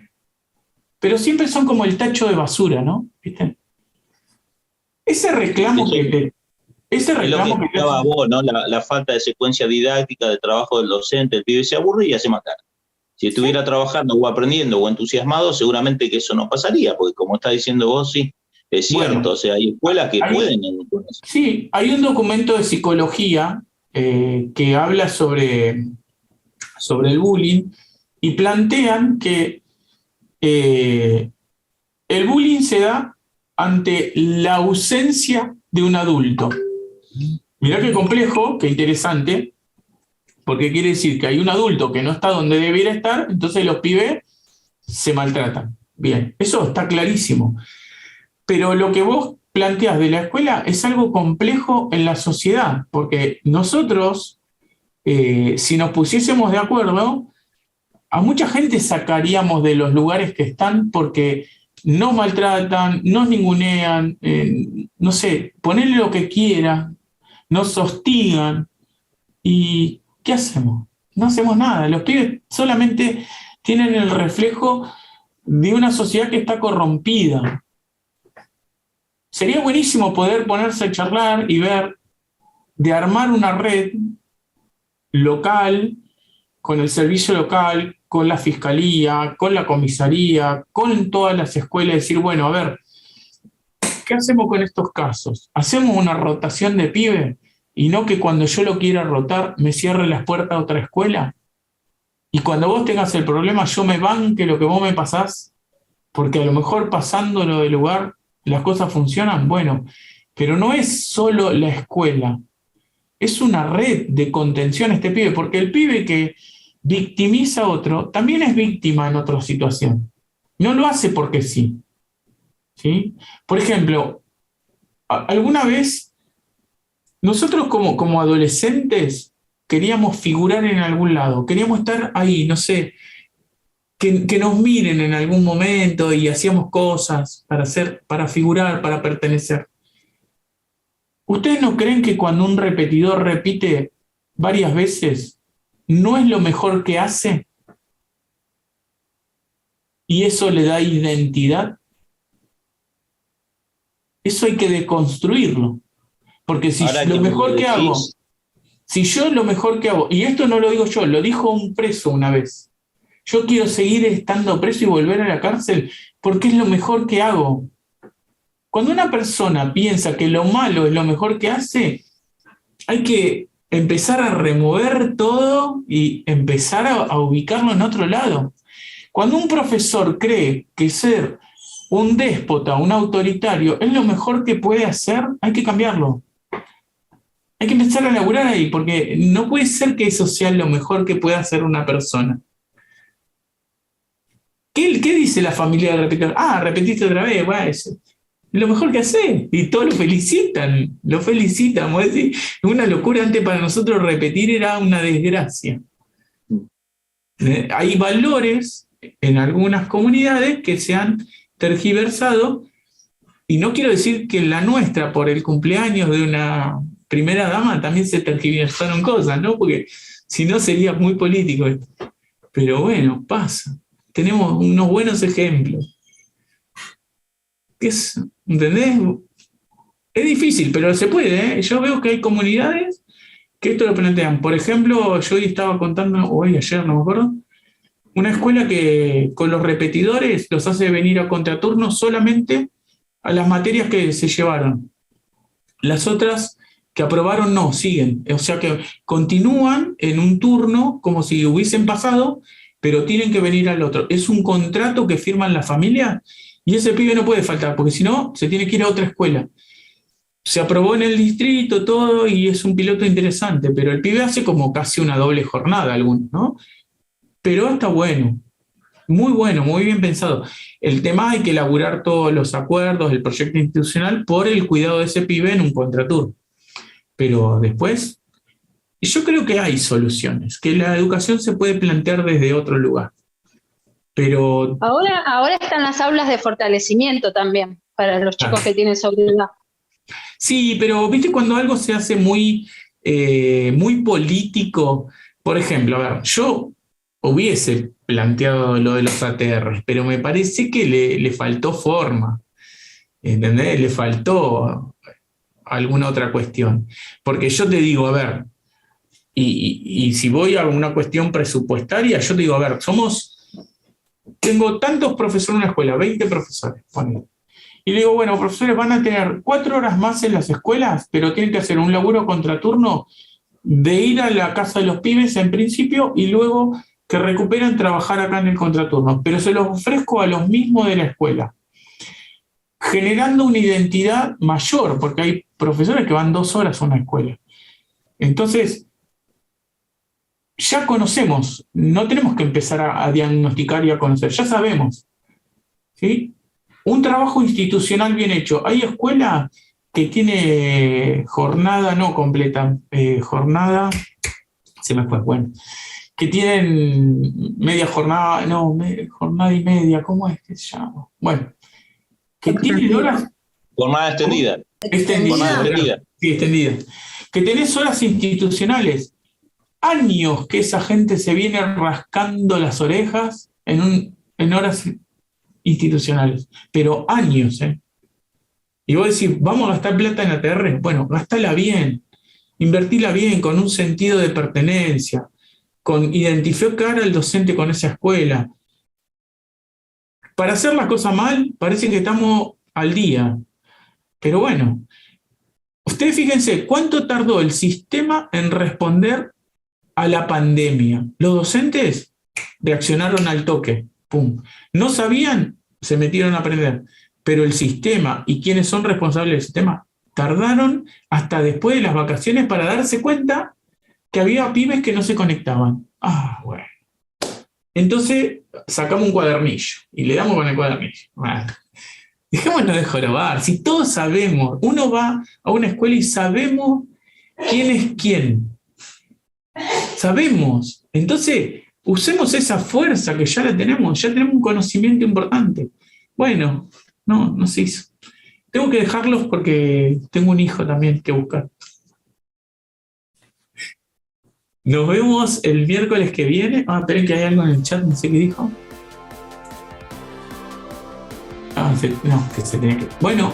pero siempre son como el tacho de basura, ¿no? ¿Viste? Ese reclamo Sí, que... Ese es lo que reclamo que explicaba vos, ¿no? La falta de secuencia didáctica, de trabajo del docente, el pibe se aburre y hace matar. Si estuviera trabajando o aprendiendo o entusiasmado, seguramente que eso no pasaría, porque como está diciendo vos, sí, es cierto, Bueno, o sea, hay escuelas que pueden. Sí, hay un documento de psicología que habla sobre el bullying y plantean que el bullying se da ante la ausencia de un adulto. Mirá qué complejo, qué interesante, porque quiere decir que hay un adulto que no está donde debiera estar, entonces los pibes se maltratan. Bien, eso está clarísimo. Pero lo que vos planteás de la escuela es algo complejo en la sociedad, porque nosotros, si nos pusiésemos de acuerdo, a mucha gente sacaríamos de los lugares que están porque nos maltratan, nos ningunean, no sé, ponerle lo que quieran, nos hostigan. ¿Y qué hacemos? No hacemos nada. Los pibes solamente tienen el reflejo de una sociedad que está corrompida. Sería buenísimo poder ponerse a charlar y ver de armar una red local, con el servicio local, con la fiscalía, con la comisaría, con todas las escuelas, decir, bueno, a ver, ¿qué hacemos con estos casos? ¿Hacemos una rotación de pibe y no que cuando yo lo quiera rotar me cierre las puertas a otra escuela? Y cuando vos tengas el problema yo me banque lo que vos me pasás, porque a lo mejor pasándolo del lugar las cosas funcionan, bueno, pero no es solo la escuela, es una red de contención a este pibe, porque el pibe que victimiza a otro también es víctima en otra situación. No lo hace porque sí. ¿Sí? Por ejemplo, alguna vez nosotros como adolescentes queríamos figurar en algún lado, queríamos estar ahí, no sé, que nos miren en algún momento y hacíamos cosas para figurar, para pertenecer. ¿Ustedes no creen que cuando un repetidor repite varias veces, no es lo mejor que hace? ¿Y eso le da identidad? Eso hay que deconstruirlo. Porque si lo mejor que hago, si yo lo mejor que hago, y esto no lo digo yo, lo dijo un preso una vez, yo quiero seguir estando preso y volver a la cárcel porque es lo mejor que hago. Cuando una persona piensa que lo malo es lo mejor que hace, hay que empezar a remover todo y empezar a ubicarlo en otro lado. Cuando un profesor cree que ser un déspota, un autoritario, es lo mejor que puede hacer, hay que cambiarlo. Hay que empezar a laburar ahí, porque no puede ser que eso sea lo mejor que pueda hacer una persona. ¿Qué dice la familia del repetidor? Ah, repetiste otra vez, bueno, es lo mejor que hace. Y todos lo felicitan. Vos decís, es una locura. Antes para nosotros repetir era una desgracia. Hay valores en algunas comunidades que se han tergiversado, y no quiero decir que en la nuestra, por el cumpleaños de una primera dama, también se tergiversaron cosas, ¿no? Porque si no sería muy político esto. Pero bueno, pasa. Tenemos unos buenos ejemplos. ¿Entendés? Es difícil, pero se puede, ¿eh? Yo veo que hay comunidades que esto lo plantean. Por ejemplo, yo hoy estaba contando, o ayer, no me acuerdo, una escuela que con los repetidores los hace venir a contraturno solamente a las materias que se llevaron. Las otras que aprobaron no, siguen. O sea que continúan en un turno como si hubiesen pasado, pero tienen que venir al otro. Es un contrato que firman la familia y ese pibe no puede faltar, porque si no, se tiene que ir a otra escuela. Se aprobó en el distrito todo y es un piloto interesante, pero el pibe hace como casi una doble jornada, algunos, ¿no? Pero está bueno, muy bien pensado. El tema hay que elaborar todos los acuerdos, el proyecto institucional por el cuidado de ese pibe en un contraturno. Pero después, yo creo que hay soluciones, que la educación se puede plantear desde otro lugar. Pero ahora están las aulas de fortalecimiento también para los chicos que tienen sobriedad. Sí, pero viste cuando algo se hace muy político. Por ejemplo, a ver, yo hubiese planteado lo de los ATR, pero me parece que le faltó forma, ¿entendés? Le faltó alguna otra cuestión. Porque yo te digo, a ver, y si voy a una cuestión presupuestaria, yo te digo, a ver, tengo tantos profesores en una escuela, 20 profesores, ponele. Y le digo, bueno, profesores, van a tener 4 horas más en las escuelas, pero tienen que hacer un laburo contraturno de ir a la casa de los pibes en principio y luego que recuperen trabajar acá en el contraturno. Pero se los ofrezco a los mismos de la escuela, generando una identidad mayor, porque hay profesores que van 2 horas a una escuela. Entonces, ya conocemos, no tenemos que empezar a diagnosticar y a conocer, ya sabemos, ¿sí? Un trabajo institucional bien hecho. Hay escuelas que tiene jornada no completa, jornada, se me fue, bueno, que tienen media jornada, no, jornada y media, ¿cómo es que se llama? Bueno, que tienen horas... Jornada extendida. Extendida. Sí, extendida. Que tenés horas institucionales. Años que esa gente se viene rascando las orejas en horas institucionales, pero años, ¿eh? Y vos decís, vamos a gastar plata en ATR. Bueno, gastala bien, invertila bien, con un sentido de pertenencia, con identificar al docente con esa escuela. Para hacer las cosas mal, parece que estamos al día. Pero bueno, ustedes fíjense, ¿cuánto tardó el sistema en responder a la pandemia? Los docentes reaccionaron al toque. Pum. No sabían, se metieron a aprender. Pero el sistema y quienes son responsables del sistema tardaron hasta después de las vacaciones para darse cuenta que había pibes que no se conectaban. Ah, bueno. Entonces sacamos un cuadernillo y le damos con el cuadernillo. Bueno, dejémonos de jorobar. Si todos sabemos, uno va a una escuela y sabemos quién es quién. Sabemos. Entonces, usemos esa fuerza que ya tenemos un conocimiento importante. Bueno, no se hizo. Tengo que dejarlos porque tengo un hijo también que buscar. Nos vemos el miércoles que viene. Esperen que hay algo en el chat, no sé qué dijo. Que se tenía que... Bueno,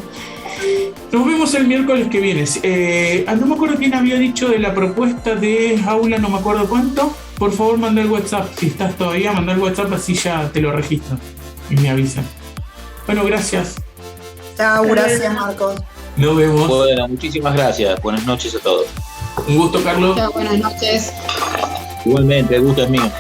nos vemos el miércoles que viene. No me acuerdo quién había dicho de la propuesta de aula, no me acuerdo cuánto. Por favor, manda el WhatsApp. Si estás todavía, manda el WhatsApp, así ya te lo registro y me avisan. Bueno, gracias. Chao, gracias, Marcos. Nos vemos. Bueno, muchísimas gracias. Buenas noches a todos. Un gusto, Carlos. Chao, buenas noches. Igualmente, el gusto es mío.